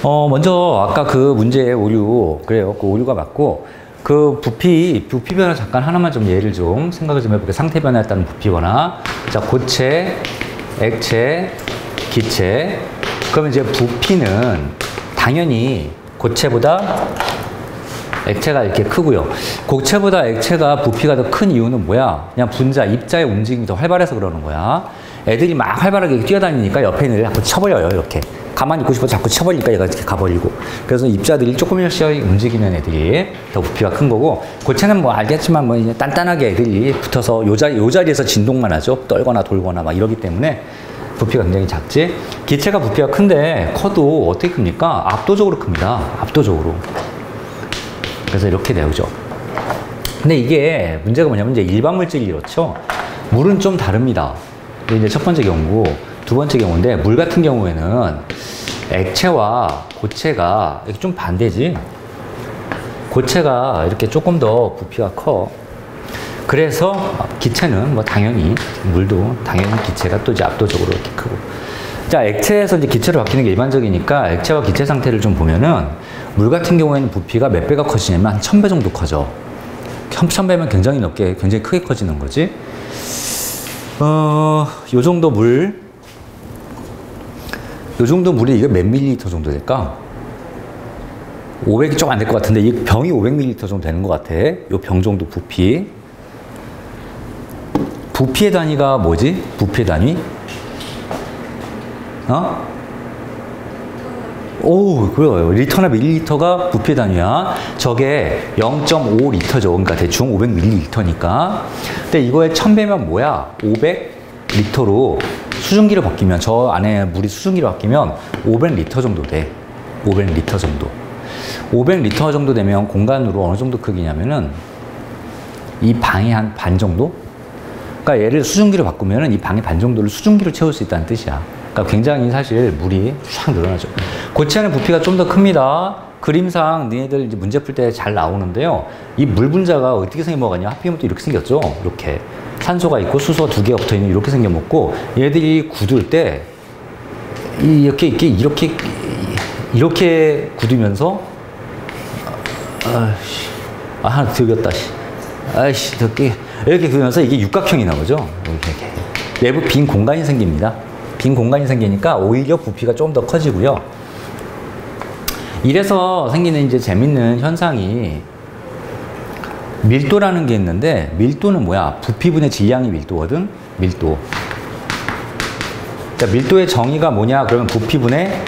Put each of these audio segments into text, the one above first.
먼저 아까 그 문제의 오류, 그래요. 그 오류가 맞고, 그 부피 변화 잠깐 하나만 좀 예를 좀 생각을 좀 해볼게요. 상태 변화에 따른 부피거나, 자, 고체, 액체, 기체. 그러면 이제 부피는 당연히 고체보다 액체가 이렇게 크고요. 고체보다 액체가 부피가 더 큰 이유는 뭐야? 그냥 분자, 입자의 움직임이 더 활발해서 그러는 거야. 애들이 막 활발하게 뛰어다니니까 옆에 있는 애를 자꾸 쳐버려요, 이렇게. 가만히 있고 싶어 자꾸 쳐버리니까 얘가 이렇게 가버리고. 그래서 입자들이 조금씩 움직이는 애들이 더 부피가 큰 거고, 고체는 뭐 알겠지만 뭐 이제 단단하게 애들이 붙어서 요 자리에서 진동만 하죠. 떨거나 돌거나 막 이러기 때문에 부피가 굉장히 작지. 기체가 부피가 큰데 커도 어떻게 큽니까? 압도적으로 큽니다. 압도적으로. 그래서 이렇게 되죠. 근데 이게 문제가 뭐냐면 이제 일반 물질이 이렇죠. 물은 좀 다릅니다. 이게 이제 첫 번째 경우고, 두 번째 경우인데, 물 같은 경우에는 액체와 고체가 이렇게 좀 반대지. 고체가 이렇게 조금 더 부피가 커. 그래서 기체는 뭐 당연히, 물도 당연히 기체가 또 이제 압도적으로 이렇게 크고. 자, 액체에서 이제 기체로 바뀌는 게 일반적이니까 액체와 기체 상태를 좀 보면은, 물 같은 경우에는 부피가 몇 배가 커지냐면 한 1000배 정도 커져. 1000배면 굉장히 넓게, 굉장히 크게 커지는 거지. 요 정도 물이 이게 몇 밀리리터 정도 될까? 500이 좀 안 될 것 같은데, 이 병이 500ml 정도 되는 것 같아. 요 병 정도 부피. 부피의 단위가 뭐지? 부피의 단위? 오, 그래요. 리터나 밀리리터가 부피의 단위야. 저게 0.5리터죠. 그러니까 대충 500ml니까. 근데 이거에 1000배면 뭐야? 500리터로 수증기로 바뀌면, 저 안에 물이 수증기로 바뀌면 500리터 정도 돼. 500리터 정도. 500리터 정도 되면 공간으로 어느 정도 크기냐면은 이 방의 한 반 정도? 그러니까 얘를 수증기로 바꾸면은 이 방의 반 정도를 수증기로 채울 수 있다는 뜻이야. 그러니까 굉장히 사실 물이 쫙 늘어나죠. 고체는 부피가 좀 더 큽니다. 그림상 너희들 이제 문제 풀 때 잘 나오는데요. 이 물 분자가 어떻게 생겨먹었냐? 하필이면 또 이렇게 생겼죠. 이렇게. 산소가 있고 수소가 두 개가 붙어 있는 이렇게 생겨먹고, 얘들이 굳을 때 이렇게 굳으면서 하나 들겼다. 아이씨, 이렇게 굳으면서 이게 육각형이 나오죠. 이렇게. 내부 빈 공간이 생깁니다. 빈 공간이 생기니까 오히려 부피가 좀 더 커지고요. 이래서 생기는 이제 재밌는 현상이 밀도라는 게 있는데, 밀도는 뭐야? 부피분의 질량이 밀도거든? 밀도. 자, 밀도의 정의가 뭐냐? 그러면 부피분의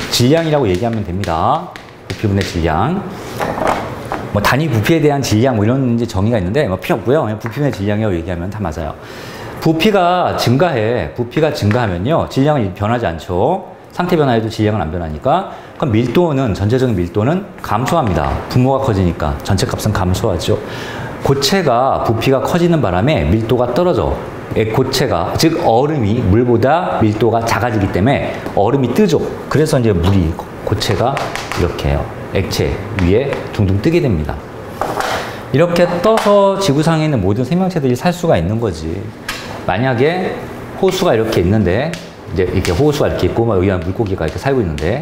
질량이라고 얘기하면 됩니다. 부피분의 질량. 뭐 단위 부피에 대한 질량 뭐 이런 이제 정의가 있는데 뭐 필요 없고요. 그냥 부피분의 질량이라고 얘기하면 다 맞아요. 부피가 증가해. 부피가 증가하면요, 질량은 변하지 않죠. 상태 변화에도 질량은 안 변하니까. 그럼 밀도는, 전체적인 밀도는 감소합니다. 분모가 커지니까 전체 값은 감소하죠. 고체가 부피가 커지는 바람에 밀도가 떨어져. 고체가, 즉 얼음이 물보다 밀도가 작아지기 때문에 얼음이 뜨죠. 그래서 이제 물이, 고체가 이렇게 액체 위에 둥둥 뜨게 됩니다. 이렇게 떠서 지구상에 있는 모든 생명체들이 살 수가 있는 거지. 만약에 호수가 이렇게 있는데, 이제 이렇게 호수가 이렇게 있고, 막 여기 물고기가 이렇게 살고 있는데,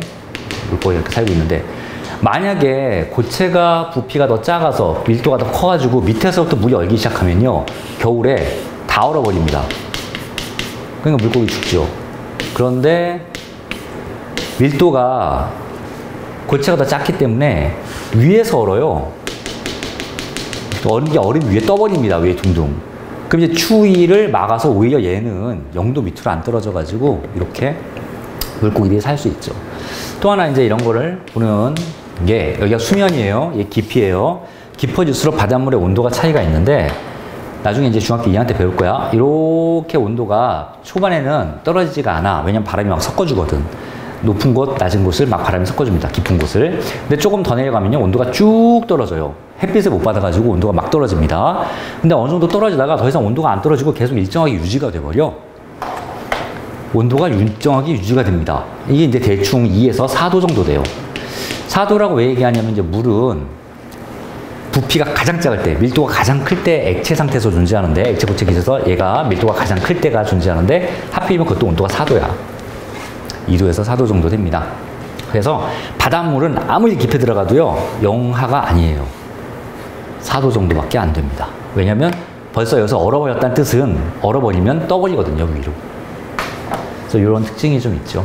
만약에 고체가 부피가 더 작아서 밀도가 더 커가지고 밑에서부터 물이 얼기 시작하면요, 겨울에 다 얼어버립니다. 그러니까 물고기 죽죠. 그런데 밀도가, 고체가 더 작기 때문에 위에서 얼어요. 얼은 게 얼음 위에 떠버립니다. 위에 둥둥. 그럼 이제 추위를 막아서 오히려 얘는 0도 밑으로 안 떨어져가지고 이렇게 물고기들이 살 수 있죠. 또 하나 이제 이런 거를 보는 게, 여기가 수면이에요. 얘 깊이에요. 깊어질수록 바닷물의 온도가 차이가 있는데, 나중에 이제 중학교 2학년 때 배울 거야. 이렇게 온도가 초반에는 떨어지지가 않아. 왜냐면 바람이 막 섞어주거든. 높은 곳, 낮은 곳을 막 바람이 섞어줍니다. 깊은 곳을. 근데 조금 더 내려가면요, 온도가 쭉 떨어져요. 햇빛을 못 받아가지고 온도가 막 떨어집니다. 근데 어느 정도 떨어지다가 더 이상 온도가 안 떨어지고 계속 일정하게 유지가 돼버려. 온도가 일정하게 유지가 됩니다. 이게 이제 대충 2에서 4도 정도 돼요. 4도라고 왜 얘기하냐면, 이제 물은 부피가 가장 작을 때, 밀도가 가장 클 때 액체 상태에서 존재하는데, 액체 고체 기체에서 얘가 밀도가 가장 클 때가 존재하는데, 하필이면 그것도 온도가 4도야. 2도에서 4도 정도 됩니다. 그래서 바닷물은 아무리 깊이 들어가도요, 영하가 아니에요. 4도 정도밖에 안 됩니다. 왜냐면 벌써 여기서 얼어버렸다는 뜻은 얼어버리면 떠버리거든요, 위로. 그래서 이런 특징이 좀 있죠.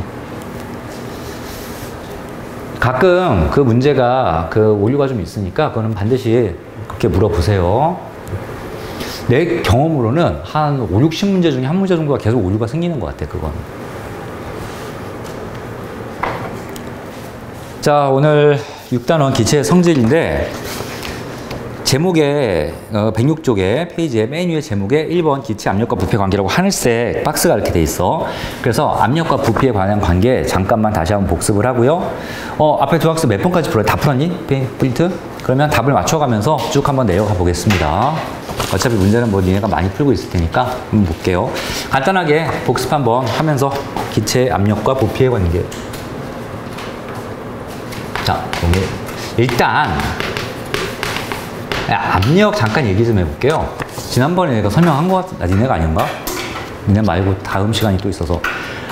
가끔 그 문제가 그 오류가 좀 있으니까 그거는 반드시 그렇게 물어보세요. 내 경험으로는 한 5, 60문제 중에 한 문제 정도가 계속 오류가 생기는 것 같아, 그건. 자, 오늘 6단원 기체 성질인데, 제목에 106쪽에 페이지에 맨 위에 제목에 1번 기체 압력과 부피 관계라고 하늘색 박스가 이렇게 돼 있어. 그래서 압력과 부피에 관한 관계 잠깐만 다시 한번 복습을 하고요. 앞에 두 학습 몇 번까지 풀어요? 다 풀었니? 프린트? 그러면 답을 맞춰가면서 쭉 한번 내려가 보겠습니다. 어차피 문제는 뭐 니네가 많이 풀고 있을 테니까 한번 볼게요. 간단하게 복습 한번 하면서 기체 압력과 부피의 관계. 자, 여기 일단 압력 잠깐 얘기 좀 해볼게요. 지난번에 내가 설명한 것 같은데, 니네가 아닌가? 니네 말고 다음 시간이 또 있어서.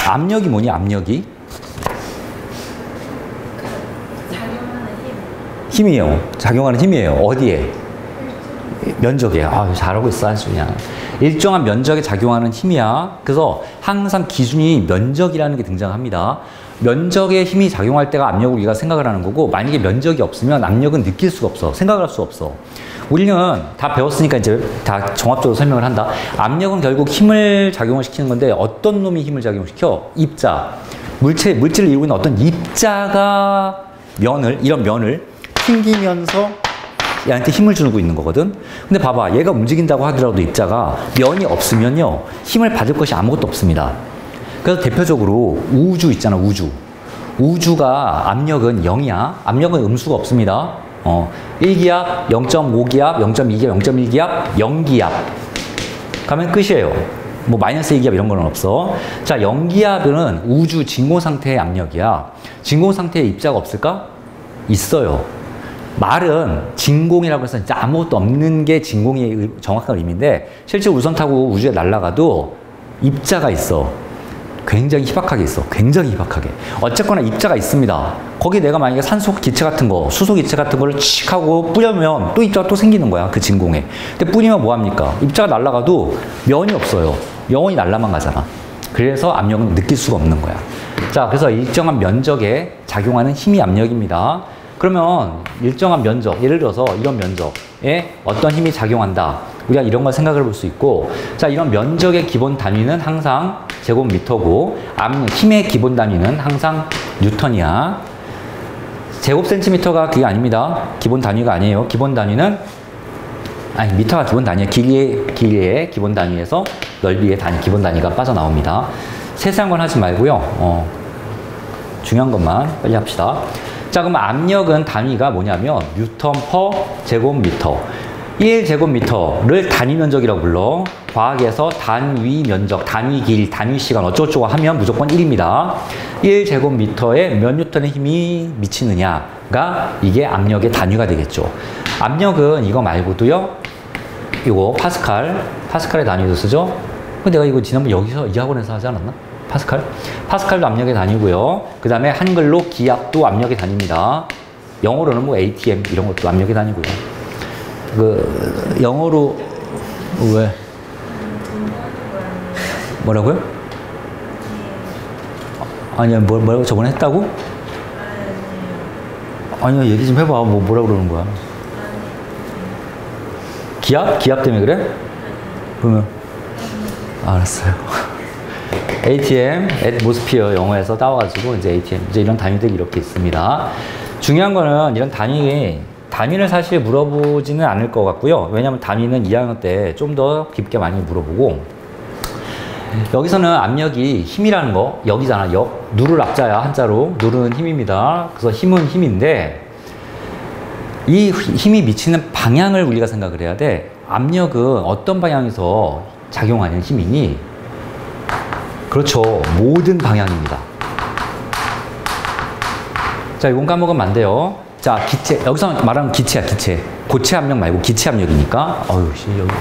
압력이 뭐니, 압력이? 작용하는 힘. 힘이에요. 작용하는 힘이에요. 어디에? 면적에. 아, 잘하고 있어, 아주 그냥. 일정한 면적에 작용하는 힘이야. 그래서 항상 기준이 면적이라는 게 등장합니다. 면적에 힘이 작용할 때가 압력을 우리가 생각을 하는 거고, 만약에 면적이 없으면 압력은 느낄 수가 없어. 생각을 할 수 없어. 우리는 다 배웠으니까 이제 다 종합적으로 설명을 한다. 압력은 결국 힘을 작용을 시키는 건데, 어떤 놈이 힘을 작용시켜? 입자. 물질을 이루고 있는 어떤 입자가 이런 면을 튕기면서 얘한테 힘을 주고 있는 거거든. 근데 봐봐, 얘가 움직인다고 하더라도 입자가 면이 없으면요, 힘을 받을 것이 아무것도 없습니다. 그래서 대표적으로 우주 있잖아, 우주. 우주가 압력은 0이야. 압력은 음수가 없습니다. 1기압, 0.5기압, 0.2기압, 0.1기압, 0기압. 가면 끝이에요. 뭐 마이너스 2기압 이런 거는 없어. 자, 0기압은 우주 진공 상태의 압력이야. 진공 상태에 입자가 없을까? 있어요. 말은 진공이라고 해서 진짜 아무것도 없는 게 진공의 정확한 의미인데, 실제 우선 타고 우주에 날아가도 입자가 있어. 굉장히 희박하게 있어. 굉장히 희박하게. 어쨌거나 입자가 있습니다. 거기 내가 만약에 산소 기체 같은 거, 수소 기체 같은 거를 칙 하고 뿌려면 또 입자가 또 생기는 거야, 그 진공에. 근데 뿌리면 뭐합니까? 입자가 날아가도 면이 없어요. 영원히 날아만 가잖아. 그래서 압력은 느낄 수가 없는 거야. 자, 그래서 일정한 면적에 작용하는 힘이 압력입니다. 그러면 일정한 면적, 예를 들어서 이런 면적에 어떤 힘이 작용한다. 우리가 이런 걸 생각을 볼 수 있고, 자, 이런 면적의 기본 단위는 항상 제곱미터고, 힘의 기본 단위는 항상 뉴턴이야. 제곱센티미터가 그게 아닙니다. 기본 단위가 아니에요. 기본 단위는, 아니, 미터가 기본 단위야. 길이의 기본 단위에서 넓이의 단위, 기본 단위가 빠져나옵니다. 세세한 건 하지 말고요. 중요한 것만 빨리 합시다. 자, 그럼 압력은 단위가 뭐냐면 뉴턴 퍼 제곱미터. 1제곱미터를 단위 면적이라고 불러. 과학에서 단위 면적, 단위 길, 단위 시간 어쩌고저쩌고 하면 무조건 1입니다. 1제곱미터에 몇 뉴턴의 힘이 미치느냐가 이게 압력의 단위가 되겠죠. 압력은 이거 말고도요, 이거 파스칼의 단위도 쓰죠. 근데 내가 이거 지난번 여기서 이 학원에서 하지 않았나? 파스칼도 압력의 단위고요. 그 다음에 한글로 기압도 압력의 단위입니다. 영어로는 뭐 ATM 이런 것도 압력의 단위고요. 그 영어로 왜? 뭐라고요? 아니야, 뭐라고 저번에 했다고? 아니야, 얘기 좀 해봐. 뭐라고 그러는 거야? 기압? 기압 때문에 그래? 그러면 알았어요. ATM, atmosphere 영어에서 따와가지고 이제 ATM, 이제 이런 단위들이 이렇게 있습니다. 중요한 거는 이런 단위를 사실 물어보지는 않을 것 같고요. 왜냐하면 단위는 2학년 때 좀 더 깊게 많이 물어보고, 여기서는 압력이 힘이라는 거, 역이잖아, 역. 누를 앞자야, 한자로. 누르는 힘입니다. 그래서 힘은 힘인데, 이 힘이 미치는 방향을 우리가 생각을 해야 돼. 압력은 어떤 방향에서 작용하는 힘이니? 그렇죠. 모든 방향입니다. 자, 이건 까먹으면 안 돼요. 자, 기체. 여기서 말하는 기체야, 기체. 고체 압력 말고 기체 압력이니까. 여기.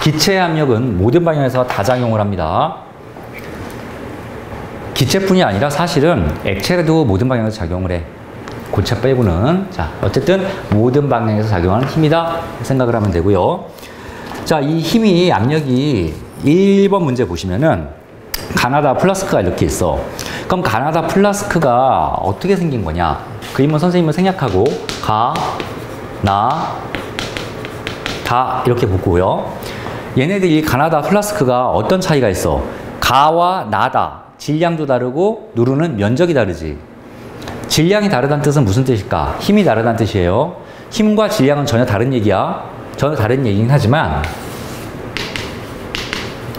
기체 압력은 모든 방향에서 다 작용을 합니다. 기체뿐이 아니라 사실은 액체도 모든 방향에서 작용을 해. 고체 빼고는. 자, 어쨌든 모든 방향에서 작용하는 힘이다 생각을 하면 되고요. 자, 이 힘이 압력이 1번 문제 보시면은 가나다 플라스크가 이렇게 있어. 그럼 가나다 플라스크가 어떻게 생긴 거냐? 그림은 선생님은 생략하고 가, 나, 다 이렇게 보고요. 얘네들이 가나다 플라스크가 어떤 차이가 있어? 가와 나다. 질량도 다르고 누르는 면적이 다르지. 질량이 다르다는 뜻은 무슨 뜻일까? 힘이 다르다는 뜻이에요. 힘과 질량은 전혀 다른 얘기야. 전혀 다른 얘기긴 하지만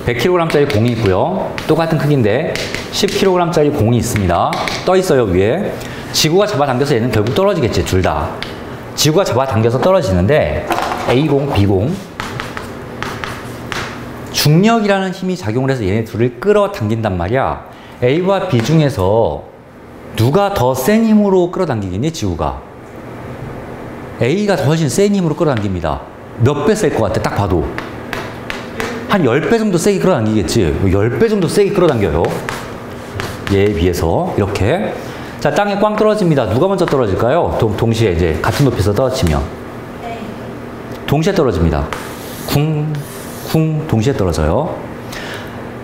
100kg짜리 공이 있고요. 똑같은 크기인데 10kg짜리 공이 있습니다. 떠 있어요, 위에. 지구가 잡아당겨서 얘는 결국 떨어지겠지, 둘 다. 지구가 잡아당겨서 떨어지는데 A공, B공. 중력이라는 힘이 작용을 해서 얘네 둘을 끌어당긴단 말이야. A와 B 중에서 누가 더 센 힘으로 끌어당기겠니, 지구가? A가 훨씬 센 힘으로 끌어당깁니다. 몇 배 셀 것 같아, 딱 봐도. 한 10배 정도 세게 끌어당기겠지. 10배 정도 세게 끌어당겨요. 얘에 비해서. 이렇게. 자, 땅에 꽝 떨어집니다. 누가 먼저 떨어질까요? 동시에 이제 같은 높이에서 떨어지면. 동시에 떨어집니다. 쿵, 쿵, 동시에 떨어져요.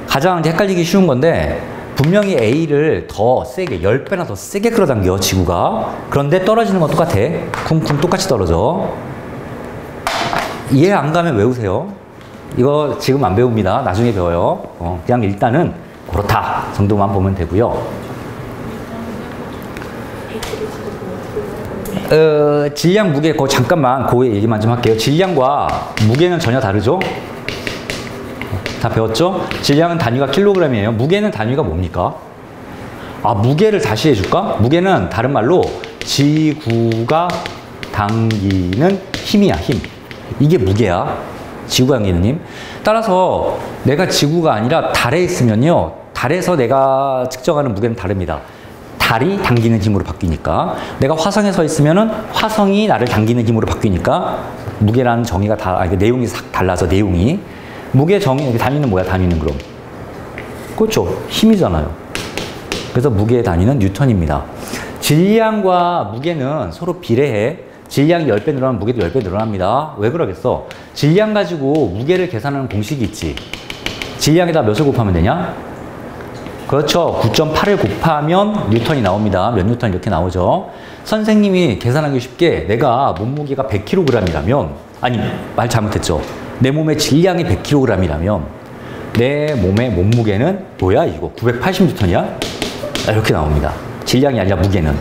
가장 이제 헷갈리기 쉬운 건데, 분명히 A를 더 세게, 10배나 더 세게 끌어당겨, 지구가. 그런데 떨어지는 건 똑같아. 쿵쿵 똑같이 떨어져. 이해 안 가면 외우세요. 이거 지금 안 배웁니다. 나중에 배워요. 그냥 일단은 그렇다 정도만 보면 되고요. 질량, 무게, 잠깐만 그 얘기만 좀 할게요. 질량과 무게는 전혀 다르죠? 다 배웠죠? 질량은 단위가 킬로그램이에요. 무게는 단위가 뭡니까? 아, 무게를 다시 해줄까? 무게는 다른 말로 지구가 당기는 힘이야, 힘. 이게 무게야. 지구가 당기는 힘. 따라서 내가 지구가 아니라 달에 있으면요, 달에서 내가 측정하는 무게는 다릅니다. 달이 당기는 힘으로 바뀌니까. 내가 화성에 서 있으면은 화성이 나를 당기는 힘으로 바뀌니까 무게라는 정의가 내용이 싹 달라서 내용이. 무게 정의, 단위는 뭐야, 단위는 그럼? 그렇죠. 힘이잖아요. 그래서 무게의 단위는 뉴턴입니다. 질량과 무게는 서로 비례해. 질량이 10배 늘어나면 무게도 10배 늘어납니다. 왜 그러겠어? 질량 가지고 무게를 계산하는 공식이 있지. 질량에다 몇을 곱하면 되냐? 그렇죠. 9.8을 곱하면 뉴턴이 나옵니다. 몇 뉴턴 이렇게 나오죠. 선생님이 계산하기 쉽게 내가 몸무게가 100kg이라면, 아니, 말 잘못했죠. 내 몸의 질량이 100kg이라면 내 몸의 몸무게는 뭐야 이거? 980N이야? 이렇게 나옵니다. 질량이 아니라 무게는.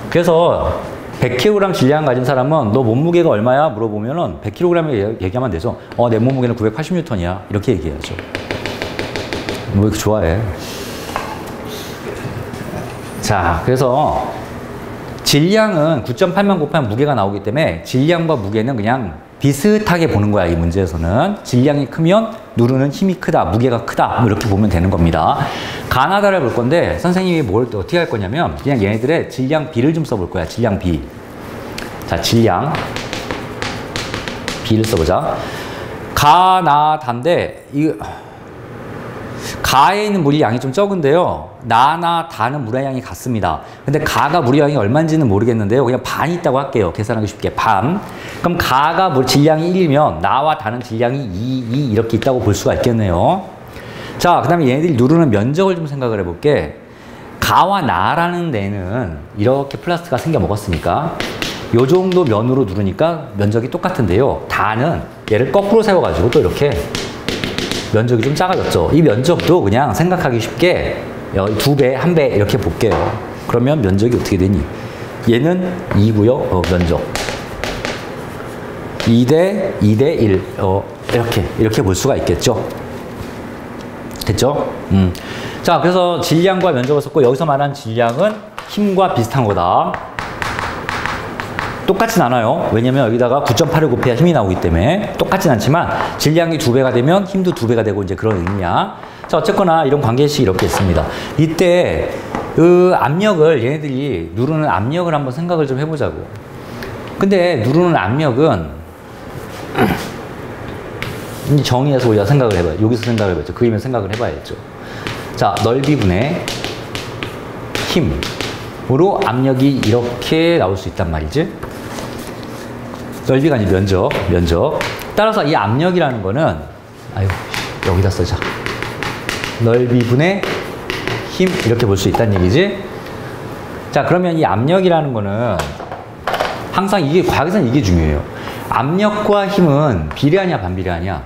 그래서 100kg 질량 가진 사람은 너 몸무게가 얼마야? 물어보면은 100kg 얘기하면 되죠. 내 몸무게는 980N이야. 이렇게 얘기해야죠. 뭐 이렇게 좋아해? 자, 그래서 질량은 9.8만 곱하면 무게가 나오기 때문에 질량과 무게는 그냥 비슷하게 보는 거야, 이 문제에서는. 질량이 크면 누르는 힘이 크다, 무게가 크다, 뭐 이렇게 보면 되는 겁니다. 가나다를 볼 건데 선생님이 뭘 어떻게 할 거냐면 그냥 얘네들의 질량 B를 좀 써볼 거야. 질량 B. 자, 질량 B를 써보자. 가나다인데 이 가에 있는 물의 양이 좀 적은데요. 나나 다는 물의 양이 같습니다. 근데 가가 물의 양이 얼마인지는 모르겠는데요. 그냥 반이 있다고 할게요. 계산하기 쉽게. 반. 그럼 가가 질량이 1이면 나와 다는 질량이 2 이렇게 있다고 볼 수가 있겠네요. 자, 그 다음에 얘네들이 누르는 면적을 좀 생각을 해볼게. 가와 나라는 데는 이렇게 플라스틱가 생겨 먹었으니까 요 정도 면으로 누르니까 면적이 똑같은데요. 다는 얘를 거꾸로 세워가지고 또 이렇게 면적이 좀 작아졌죠. 이 면적도 그냥 생각하기 쉽게 2배, 1배 이렇게 볼게요. 그러면 면적이 어떻게 되니? 얘는 2고요. 면적 2대 1 이렇게 볼 수가 있겠죠. 됐죠? 자, 그래서 질량과 면적을 썼고 여기서 말한 질량은 힘과 비슷한 거다. 똑같진 않아요. 왜냐면 여기다가 9.8을 곱해야 힘이 나오기 때문에 똑같진 않지만 질량이 2배가 되면 힘도 2배가 되고 이제 그런 의미야. 자, 어쨌거나 이런 관계식이 이렇게 있습니다. 이때 그 압력을 얘네들이 누르는 압력을 한번 생각을 좀 해보자고. 근데 누르는 압력은 정의해서 우리가 생각을 해봐요. 여기서 생각을 해봐야죠. 그림에서 생각을 해봐야죠. 자, 넓이분의 힘으로 압력이 이렇게 나올 수 있단 말이지. 넓이가 아니라 면적. 따라서 이 압력이라는 거는, 아유, 여기다 쓰자. 넓이분의 힘, 이렇게 볼 수 있다는 얘기지. 자, 그러면 이 압력이라는 거는 항상 이게, 과학에서는 이게 중요해요. 압력과 힘은 비례하냐, 반비례하냐?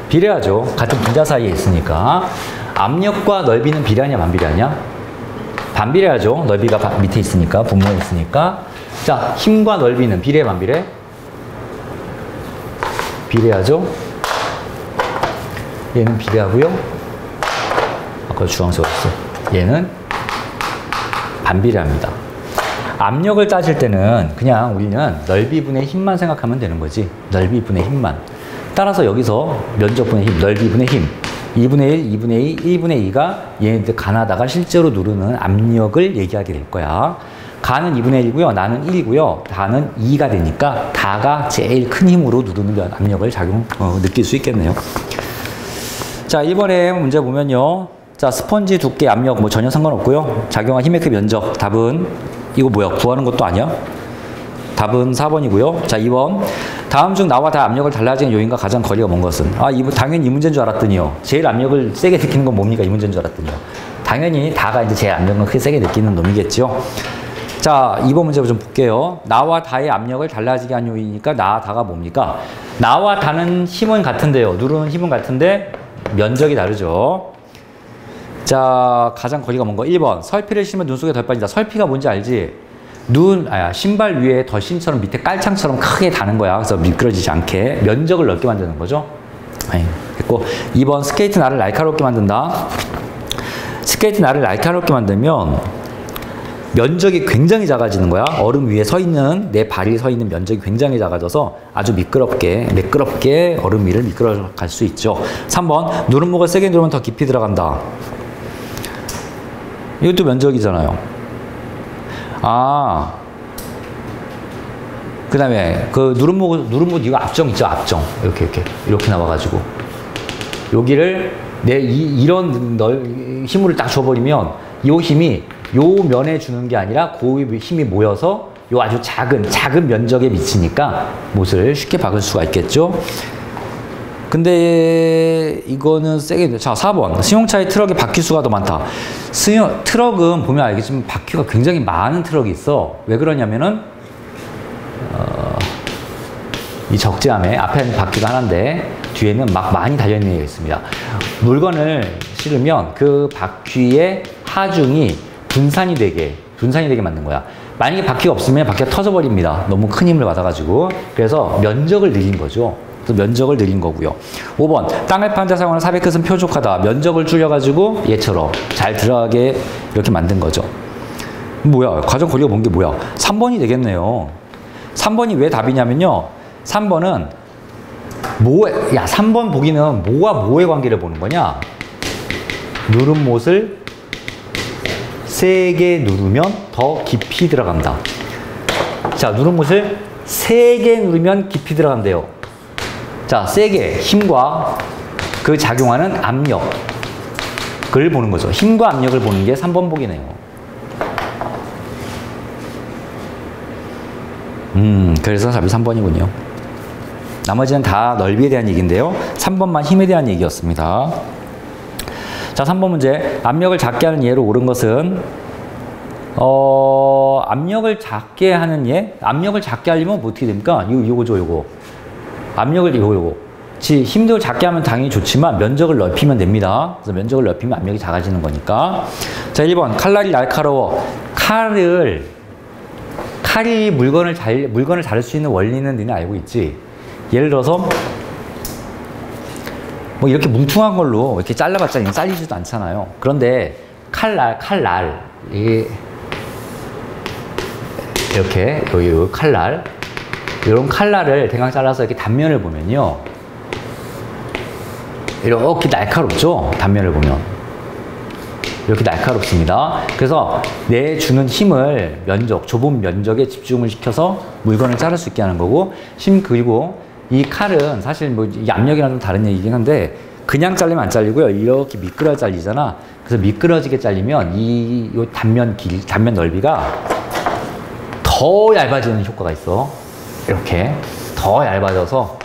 비례하죠. 같은 분자 사이에 있으니까. 압력과 넓이는 비례하냐, 반비례하냐? 반비례하죠. 넓이가 밑에 있으니까, 분모에 있으니까. 자, 힘과 넓이는 비례, 반비례? 비례하죠. 얘는 비례하고요. 아까 주황색으로 썼어. 얘는 반비례합니다. 압력을 따질 때는 그냥 우리는 넓이분의 힘만 생각하면 되는 거지. 넓이분의 힘만. 따라서 여기서 면적분의 힘, 넓이분의 힘, 2분의 1, 2분의 2, 1분의 2가 얘네들 가나다가 실제로 누르는 압력을 얘기하게 될 거야. 가는 2분의 1이고요. 나는 1이고요. 다는 2가 되니까 다가 제일 큰 힘으로 누르는 압력을 느낄 수 있겠네요. 자, 1번에 문제 보면요. 자, 스펀지 두께, 압력 뭐 전혀 상관없고요. 작용한 힘의 크 면적. 답은 이거 뭐야? 구하는 것도 아니야? 답은 4번이고요. 자, 2번. 다음 중 나와 다 압력을 달라지는 요인과 가장 거리가 먼 것은? 아, 당연히 이 문제인 줄 알았더니요. 제일 압력을 세게 느끼는 건 뭡니까? 이 문제인 줄 알았더니요. 당연히 다가 이제 제일 압력을 크게 세게 느끼는 놈이겠죠. 자, 2번 문제 좀 볼게요. 나와 다의 압력을 달라지게 한 요인이니까 나, 다가 뭡니까? 나와 다는 힘은 같은데요. 누르는 힘은 같은데 면적이 다르죠. 자, 가장 거리가 먼 거. 1번. 설피를 신으면 눈 속에 덜 빠진다. 설피가 뭔지 알지? 신발 위에 덧신처럼 밑에 깔창처럼 크게 다는 거야. 그래서 미끄러지지 않게 면적을 넓게 만드는 거죠. 됐고. 2번. 스케이트 날을 날카롭게 만든다. 스케이트 날을 날카롭게 만들면 면적이 굉장히 작아지는 거야. 얼음 위에 서 있는, 내 발이 서 있는 면적이 굉장히 작아져서 아주 매끄럽게 얼음 위를 미끄러 갈 수 있죠. 3번. 누름목을 세게 누르면 더 깊이 들어간다. 이것도 면적이잖아요. 아. 그 다음에, 누름목 이거 압정 있죠, 압정. 이렇게 나와가지고. 여기를 이런 힘을 딱 줘버리면, 이 힘이 요 면에 주는 게 아니라 그 힘이 모여서 요 아주 작은 면적에 미치니까 못을 쉽게 박을 수가 있겠죠. 근데 이거는 세게. 자, 4번. 승용차의 트럭의 바퀴수가 더 많다. 트럭은 보면 알겠지만 바퀴가 굉장히 많은 트럭이 있어. 왜 그러냐면은 이 적재함에 앞에 있는 바퀴가 하나인데 뒤에는 막 많이 달려있는 게 있습니다. 물건을 실으면 그 바퀴의 하중이 분산이 되게 만든 거야. 만약에 바퀴가 없으면 바퀴가 터져버립니다. 너무 큰 힘을 받아가지고. 그래서 면적을 늘린 거죠. 그래서 면적을 늘린 거고요. 5번. 땅을 파는 데 사용하는 삽의 끝은 뾰족하다. 면적을 줄여가지고 얘처럼 잘 들어가게 이렇게 만든 거죠. 뭐야? 과정 거리가 먼 게 뭐야? 3번이 되겠네요. 3번이 왜 답이냐면요. 3번은 3번 보기는 뭐와 뭐의 관계를 보는 거냐? 누름못을 세게 누르면 더 깊이 들어간다. 자, 누름못을 세게 누르면 깊이 들어간대요. 자, 세게 힘과 그 작용하는 압력을 보는 거죠. 힘과 압력을 보는 게 3번 보기네요. 그래서 답이 3번이군요. 나머지는 다 넓이에 대한 얘기인데요. 3번만 힘에 대한 얘기였습니다. 자, 3번 문제. 압력을 작게 하는 예로 옳은 것은 압력을 작게 하는 예? 압력을 작게 하려면 뭐 어떻게 됩니까? 요거죠, 요거. 압력을 요거. 힘도 작게 하면 당연히 좋지만 면적을 넓히면 됩니다. 그래서 면적을 넓히면 압력이 작아지는 거니까. 자, 1번. 칼날이 날카로워. 칼이 물건을 자를 수 있는 원리는 너네 알고 있지? 예를 들어서 뭐 이렇게 뭉퉁한 걸로 이렇게 잘라봤자 잘리지도 않잖아요. 그런데 칼날 이렇게 여기 칼날, 이런 칼날을 대강 잘라서 이렇게 단면을 보면요, 이렇게 날카롭죠. 단면을 보면 이렇게 날카롭습니다. 그래서 내 주는 힘을 좁은 면적에 집중을 시켜서 물건을 자를 수 있게 하는 거고, 그리고 이 칼은 사실 뭐 이 압력이랑 좀 다른 얘기긴 한데, 그냥 잘리면 안 잘리고요. 이렇게 미끄러 잘리잖아. 그래서 미끄러지게 잘리면 요 단면 넓이가 더 얇아지는 효과가 있어. 이렇게 더 얇아져서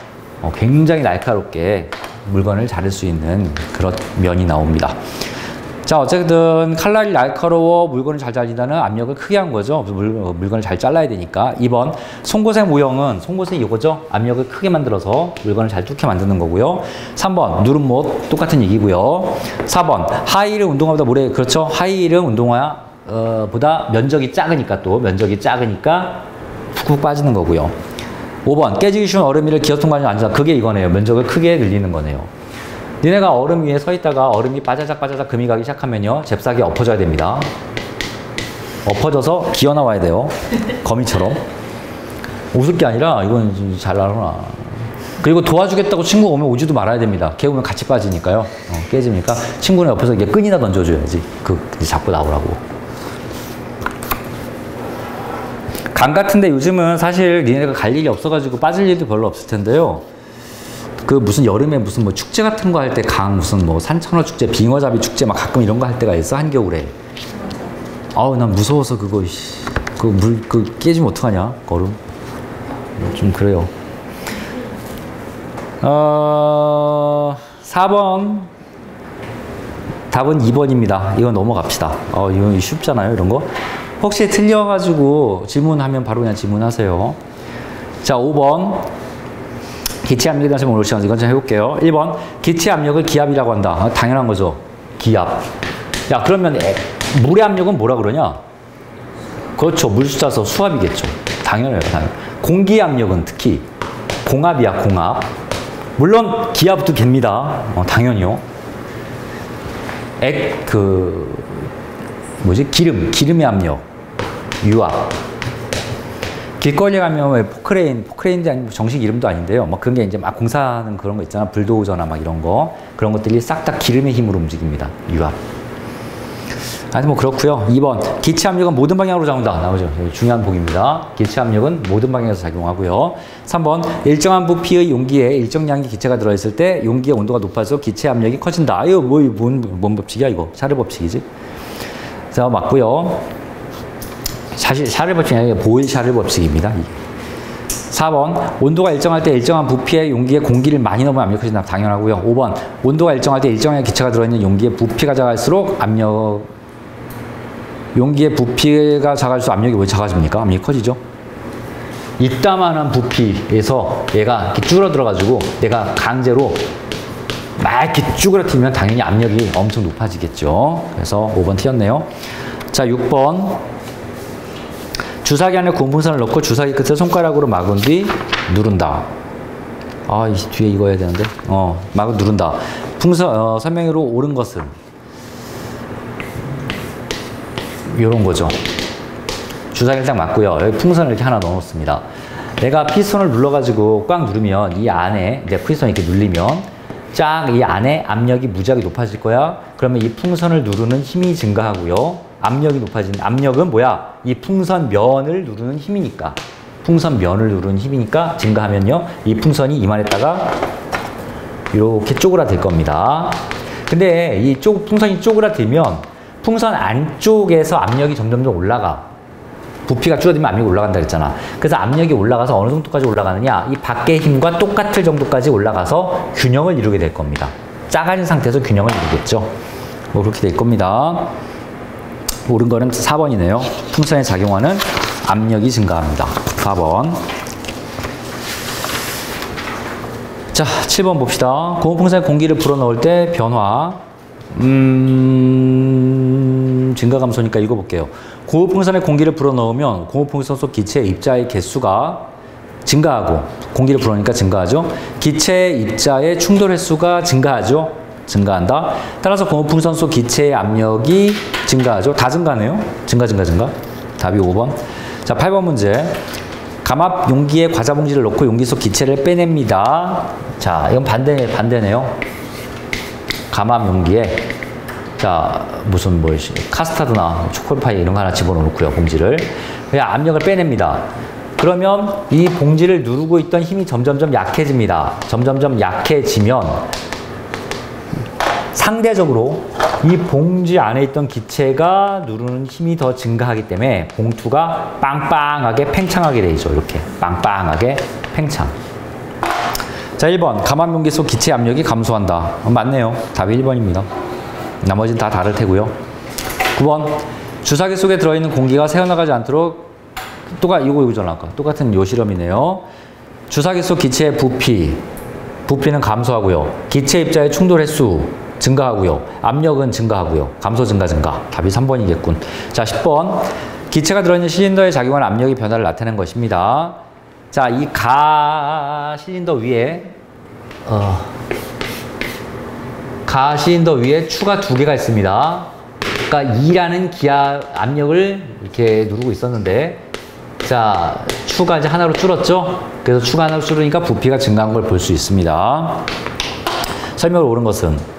굉장히 날카롭게 물건을 자를 수 있는 그런 면이 나옵니다. 자, 어쨌든 칼날이 날카로워 물건을 잘 잘린다는 압력을 크게 한 거죠. 물건을 잘 잘라야 되니까. 2번 송곳의 모형은 송곳은 이거죠. 압력을 크게 만들어서 물건을 잘 뚫게 만드는 거고요. 3번 누름못 똑같은 얘기고요. 4번 하이힐은 운동화보다 그렇죠. 하이힐은 운동화 보다 면적이 작으니까 푹푹 빠지는 거고요. 5번 깨지기 쉬운 얼음 위를 기어 통과하지 않는다. 그게 이거네요. 면적을 크게 늘리는 거네요. 니네가 얼음 위에 서 있다가 얼음이 빠자작 금이 가기 시작하면요. 잽싸게 엎어져야 됩니다. 엎어져서 기어 나와야 돼요. 거미처럼. 웃을 게 아니라 이건 잘 나오나. 그리고 도와주겠다고 친구가 오면 오지도 말아야 됩니다. 걔 오면 같이 빠지니까요. 깨지니까 친구는 옆에서 이게 끈이나 던져줘야지. 잡고 나오라고. 강 같은데 요즘은 사실 니네가 갈 일이 없어가지고 빠질 일도 별로 없을 텐데요. 무슨 여름에 무슨 뭐 축제 같은 거 할 때 무슨 뭐 산천어 축제, 빙어잡이 축제 막 가끔 이런 거 할 때가 있어, 한겨울에. 아우, 난 무서워서 깨지면 어떡하냐, 얼음. 좀 그래요. 4번. 답은 2번입니다. 이건 넘어갑시다. 이건 쉽잖아요, 이런 거. 혹시 틀려가지고 질문하면 바로 그냥 질문하세요. 자, 5번. 기체 압력에 대한 질문 오늘 이건 좀 해볼게요. 1번. 기체 압력을 기압이라고 한다. 당연한 거죠. 기압. 야, 그러면 물의 압력은 뭐라 그러냐? 그렇죠. 물 숫자서 수압이겠죠. 당연해요. 공기 압력은 특히 공압이야, 공압. 물론 기압도 됩니다. 당연히요. 기름의 압력, 유압. 길거리에 가면 왜 포크레인도 아니고 정식 이름도 아닌데요. 뭐 그런 게 이제 막 공사하는 그런 거 있잖아. 불도저나 막 이런 거. 그런 것들이 싹 다 기름의 힘으로 움직입니다. 유압. 하여튼 뭐 그렇고요. 2번. 기체 압력은 모든 방향으로 작용한다. 나오죠. 중요한 보기입니다. 기체 압력은 모든 방향에서 작용하고요. 3번. 일정한 부피의 용기에 일정량의 기체가 들어있을 때 용기의 온도가 높아져 기체 압력이 커진다. 이거 뭔 법칙이야 이거? 샤르 법칙이지. 자, 맞고요. 사실 샤르 법칙이 아니라 보일 샤르 법칙입니다. 4번. 온도가 일정할 때 일정한 부피의 용기에 공기를 많이 넣으면 압력이 커진다. 당연하고요. 5번. 온도가 일정할 때 일정한 기체가 들어있는 용기의 부피가 작을수록 용기의 부피가 작을수록 압력이 왜 작아집니까? 압력이 커지죠. 이따만한 부피에서 얘가 이렇게 줄어들어가지고 내가 강제로 막 이렇게 쭈그러뜨리면 당연히 압력이 엄청 높아지겠죠. 그래서 5번 틀렸네요. 자, 6번. 주사기 안에 고무선을 넣고 주사기 끝을 손가락으로 막은 뒤 누른다. 이 뒤에 이거 해야 되는데. 막을 누른다. 설명으로 옳은 것은 요런 거죠. 주사기를 딱 맞고요. 여기 풍선을 이렇게 하나 넣어놓습니다. 내가 피스톤을 눌러가지고 꽉 누르면 이 안에 이제 피스톤 이렇게 눌리면 쫙 이 안에 압력이 무지하게 높아질 거야. 그러면 이 풍선을 누르는 힘이 증가하고요. 압력이 높아지는 압력은 뭐야? 이 풍선 면을 누르는 힘이니까. 풍선 면을 누르는 힘이니까 증가하면요. 이 풍선이 이만했다가 이렇게 쪼그라들 겁니다. 근데 이 풍선이 쪼그라들면 풍선 안쪽에서 압력이 점점 올라가. 부피가 줄어들면 압력이 올라간다 그랬잖아. 그래서 압력이 올라가서 어느 정도까지 올라가느냐? 이 밖의 힘과 똑같을 정도까지 올라가서 균형을 이루게 될 겁니다. 작아진 상태에서 균형을 이루겠죠. 뭐 그렇게 될 겁니다. 옳은 거는 4번이네요. 풍선에 작용하는 압력이 증가합니다. 4번. 자, 7번 봅시다. 고무풍선에 공기를 불어넣을 때 변화. 증가 감소니까 읽어볼게요. 고무풍선에 공기를 불어넣으면 고무풍선 속 기체의 입자의 개수가 증가하고 공기를 불어넣으니까 증가하죠. 기체의 입자의 충돌 횟수가 증가하죠. 증가한다. 따라서 고무풍선 속 기체의 압력이 증가하죠. 다 증가네요. 증가. 답이 5번. 자, 8번 문제. 감압 용기에 과자 봉지를 넣고 용기 속 기체를 빼냅니다. 자, 이건 반대네요. 감압 용기에 무슨 카스타드나 초콜파이 이런 거 하나 집어넣고요. 봉지를. 그냥 압력을 빼냅니다. 그러면 이 봉지를 누르고 있던 힘이 점점점 약해집니다. 점점점 약해지면 상대적으로 이 봉지 안에 있던 기체가 누르는 힘이 더 증가하기 때문에 봉투가 빵빵하게 팽창하게 되죠. 이렇게 빵빵하게 팽창. 자, 1번 가만용기 속 기체 압력이 감소한다. 맞네요. 답이 1번입니다. 나머지는 다 다를 테고요. 9번 주사기 속에 들어있는 공기가 새어나가지 않도록 이거잖아. 아까 똑같은 요 실험이네요. 주사기 속 기체의 부피는 감소하고요. 기체 입자의 충돌 횟수 증가하고요. 압력은 증가하고요. 감소, 증가. 답이 3번이겠군. 자, 10번. 기체가 들어있는 실린더의 작용한 압력의 변화를 나타낸 것입니다. 자, 이 실린더 위에 추가 2개가 있습니다. 그러니까 2라는 기압 압력을 이렇게 누르고 있었는데, 자, 추가 이제 하나로 줄었죠? 그래서 추가 하나로 줄으니까 부피가 증가한 걸 볼 수 있습니다. 설명을 옳은 것은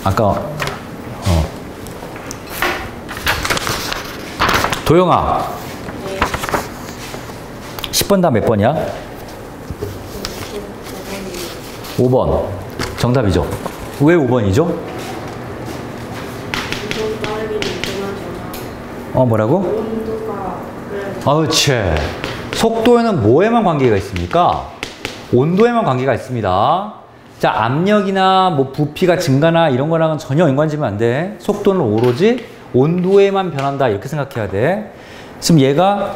아까 도영아 10번 다 몇 번이야? 5번 정답이죠. 왜 5번이죠? 뭐라고? 그렇지. 속도에는 뭐에만 관계가 있습니까? 온도에만 관계가 있습니다. 자, 압력이나 뭐 부피가 증가나 이런 거랑은 전혀 연관지면 안 돼. 속도는 오로지 온도에만 변한다. 이렇게 생각해야 돼. 지금 얘가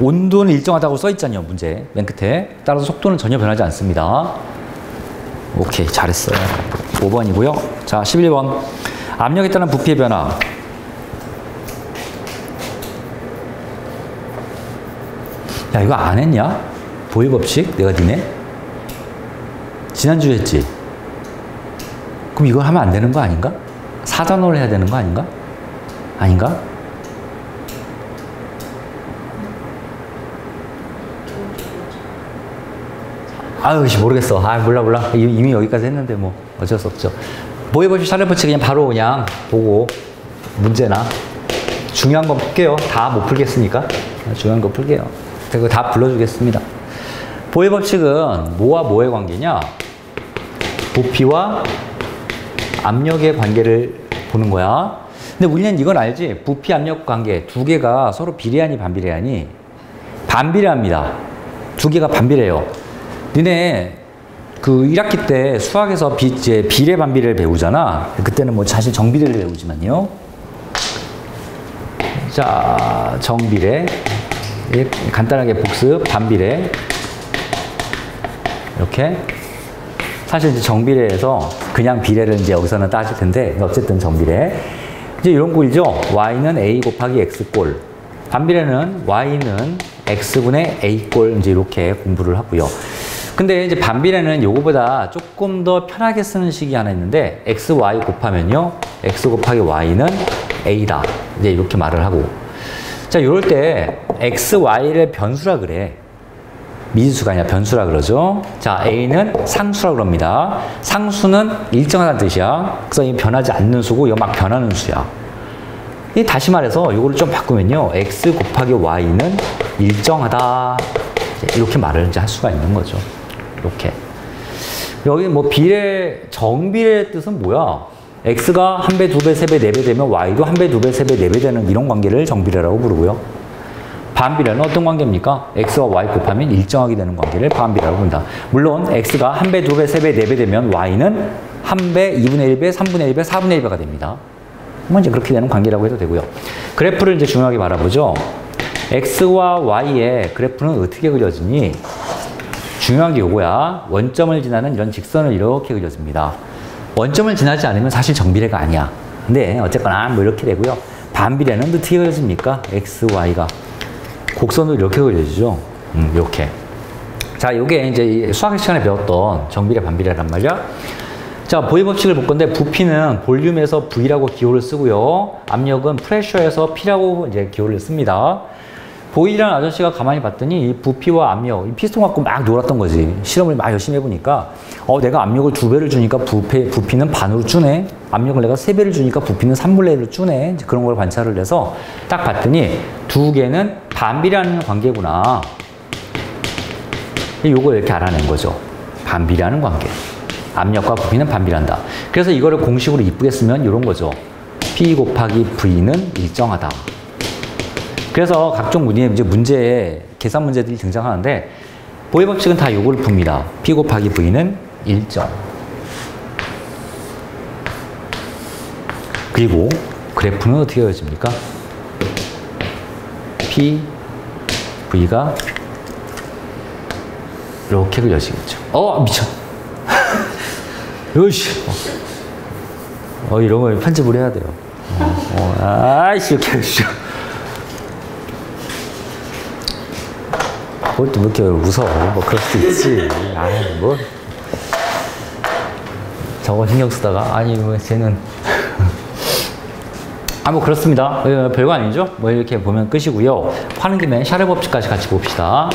온도는 일정하다고 써 있잖아요. 문제 맨 끝에. 따라서 속도는 전혀 변하지 않습니다. 오케이, 잘했어요. 5번이고요. 자, 11번. 압력에 따른 부피의 변화. 야, 이거 안 했냐? 보일 법칙? 내가 니네? 지난주에 했지? 그럼 이걸 하면 안 되는 거 아닌가? 사단어를 해야 되는 거 아닌가? 아닌가? 아유, 모르겠어. 몰라. 이미 여기까지 했는데 뭐 어쩔 수 없죠. 보일 법칙, 사례 법칙 그냥 보고 문제나 중요한 건 풀게요. 다 못 풀겠으니까 중요한 거 풀게요. 그리고 다 불러주겠습니다. 보일 법칙은 뭐와 뭐의 관계냐? 부피와 압력의 관계를 보는 거야. 근데 우리는 이건 알지? 부피, 압력 관계 두 개가 서로 비례하니 반비례하니? 반비례합니다. 두 개가 반비례해요. 니네 그 1학기 때 수학에서 비례 반비례를 배우잖아. 그때는 뭐 사실 정비례를 배우지만요. 자, 정비례. 간단하게 복습, 반비례. 이렇게. 사실 이제 정비례에서 그냥 비례를 이제 여기서는 따질 텐데, 어쨌든 정비례. 이제 이런 꼴이죠. y는 a 곱하기 x꼴. 반비례는 y는 x분의 a꼴. 이제 이렇게 공부를 하고요. 근데 이제 반비례는 요거보다 조금 더 편하게 쓰는 식이 하나 있는데, xy 곱하면요. x 곱하기 y는 a다. 이제 이렇게 말을 하고. 자, 이럴 때 x, y를 변수라 그래. 미지수가 아니라 변수라 그러죠. 자, a는 상수라 그럽니다. 상수는 일정하다는 뜻이야. 그래서 이 변하지 않는 수고 이거 막 변하는 수야. 이 다시 말해서 이거를 좀 바꾸면요. x 곱하기 y는 일정하다. 이렇게 말을 이제 할 수가 있는 거죠. 이렇게. 여기 뭐 정비례의 뜻은 뭐야? x가 1배, 2배, 3배, 4배 되면 y도 1배, 2배, 3배, 4배 되는 이런 관계를 정비례라고 부르고요. 반비례는 어떤 관계입니까? x와 y 곱하면 일정하게 되는 관계를 반비례라고 부른다. 물론 x가 1배, 2배, 3배, 4배 되면 y는 1배, 2분의 1배, 3분의 1배, 4분의 1배가 됩니다. 뭐 이제 그렇게 되는 관계라고 해도 되고요. 그래프를 이제 중요하게 바라보죠. x와 y의 그래프는 어떻게 그려지니? 중요한 게 요거야. 원점을 지나는 이런 직선을 이렇게 그려집니다. 원점을 지나지 않으면 사실 정비례가 아니야. 근데 어쨌거나 뭐 이렇게 되고요. 반비례는 어떻게 그려집니까? x, y가 곡선으로 이렇게 그려지죠. 이렇게. 자, 요게 이제 수학 시간에 배웠던 정비례, 반비례란 말이야. 자, 보이 법칙을 볼 건데, 부피는 볼륨에서 V라고 기호를 쓰고요. 압력은 프레셔에서 P라고 이제 기호를 씁니다. 보일이라는 아저씨가 가만히 봤더니 이 부피와 압력, 이 피스톤 갖고 막 놀았던 거지. 실험을 막 열심히 해보니까 내가 압력을 2배를 주니까 부피는 반으로 주네. 압력을 내가 3배를 주니까 부피는 3분의 1로 주네. 이제 그런 걸 관찰을 해서 딱 봤더니 두 개는 반비례하는 관계구나. 요걸 이렇게 알아낸 거죠. 반비례하는 관계. 압력과 부피는 반비례한다. 그래서 이거를 공식으로 이쁘게 쓰면 이런 거죠. P 곱하기 V는 일정하다. 그래서 각종 문제에 계산 문제들이 등장하는데 보일 법칙은 다 요걸 풉니다. P 곱하기 V는 일정. 그리고 그래프는 어떻게 그려집니까? P, V가 이렇게 그려지겠죠. 미쳐. 요시. 이런 거 편집을 해야 돼요. 아이씨, 이렇게 해주죠. 뭘 또 이렇게 웃어. 뭐, 그럴 수도 있지. 뭐. 저거 신경 쓰다가, 쟤는. 뭐, 그렇습니다. 별거 아니죠? 뭐, 이렇게 보면 끝이고요. 하는 김에 샤를 법칙까지 같이 봅시다.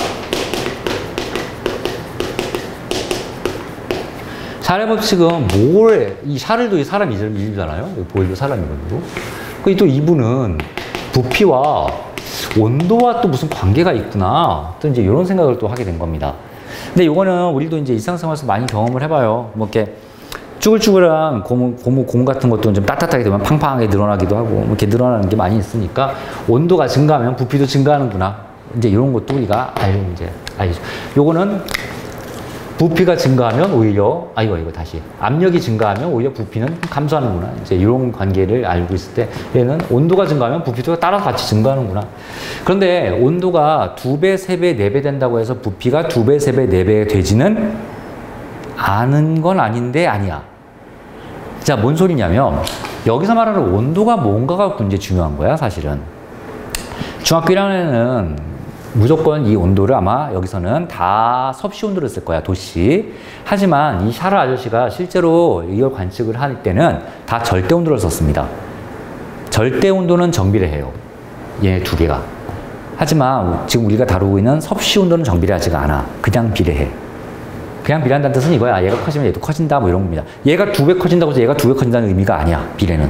샤를 법칙은 이 샤를도 사람 이름이잖아요. 보일도 사람 이름이고. 또 이분은 부피와 온도와 또 무슨 관계가 있구나. 또 이제 이런 생각을 또 하게 된 겁니다. 근데 이거는 우리도 이제 일상생활에서 많이 경험을 해봐요. 뭐 이렇게 쭈글쭈글한 고무 같은 것도 좀 따뜻하게 되면 팡팡하게 늘어나기도 하고, 뭐 이렇게 늘어나는 게 많이 있으니까 온도가 증가하면 부피도 증가하는구나. 이제 이런 것도 우리가 알죠. 요거는 부피가 증가하면 오히려, 압력이 증가하면 오히려 부피는 감소하는구나. 이제 이런 관계를 알고 있을 때, 얘는 온도가 증가하면 부피도 따라서 같이 증가하는구나. 그런데 온도가 2배, 3배, 4배 된다고 해서 부피가 2배, 3배, 4배 되지는 않은 건 아닌데 아니야. 자, 뭔 소리냐면, 여기서 말하는 온도가 뭔가가 굉장히 중요한 거야, 사실은. 중학교 1학년에는 무조건 이 온도를 아마 여기서는 다 섭씨 온도를 쓸 거야, 도씨. 하지만 이 샤를 아저씨가 실제로 이걸 관측을 할 때는 다 절대 온도를 썼습니다. 절대 온도는 정비례해요. 얘 두 개가. 하지만 지금 우리가 다루고 있는 섭씨 온도는 정비례하지가 않아. 그냥 비례해. 그냥 비례한다는 뜻은 이거야. 얘가 커지면 얘도 커진다, 뭐 이런 겁니다. 얘가 2배 커진다고 해서 얘가 2배 커진다는 의미가 아니야, 비례는.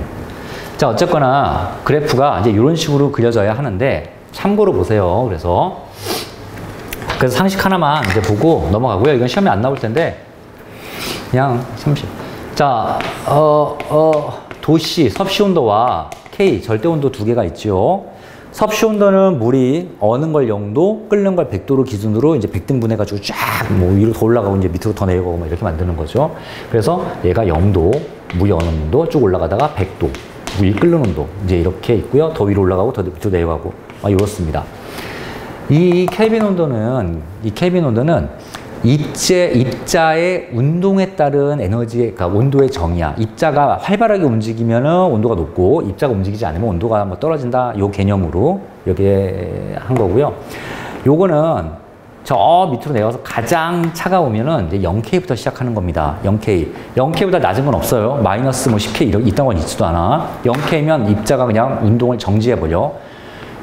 자, 어쨌거나 그래프가 이제 이런 식으로 그려져야 하는데, 참고로 보세요. 그래서 상식 하나만 이제 보고 넘어가고요. 이건 시험에 안 나올 텐데, 그냥 30. 자, 도시, 섭씨 온도와 K, 절대 온도 두 개가 있죠. 섭씨 온도는 물이 어는 걸 0도, 끓는 걸 100도로 기준으로 이제 100등분 해가지고 쫙 뭐 위로 더 올라가고 이제 밑으로 더 내려가고 뭐 이렇게 만드는 거죠. 그래서 얘가 0도, 물이 어는 온도 쭉 올라가다가 100도, 물이 끓는 온도 이제 이렇게 있고요. 더 위로 올라가고 더 밑으로 내려가고 이렇습니다. 이 켈빈 온도는 입자의 운동에 따른 그러니까 온도의 정의야. 입자가 활발하게 움직이면은 온도가 높고, 입자가 움직이지 않으면 온도가 뭐 떨어진다. 요 개념으로 이렇게 한 거고요. 요거는 저 밑으로 내려가서 가장 차가우면은 이제 0K부터 시작하는 겁니다. 0K. 0K보다 낮은 건 없어요. 마이너스 뭐 10K 이딴 건 있지도 않아. 0K면 입자가 그냥 운동을 정지해버려.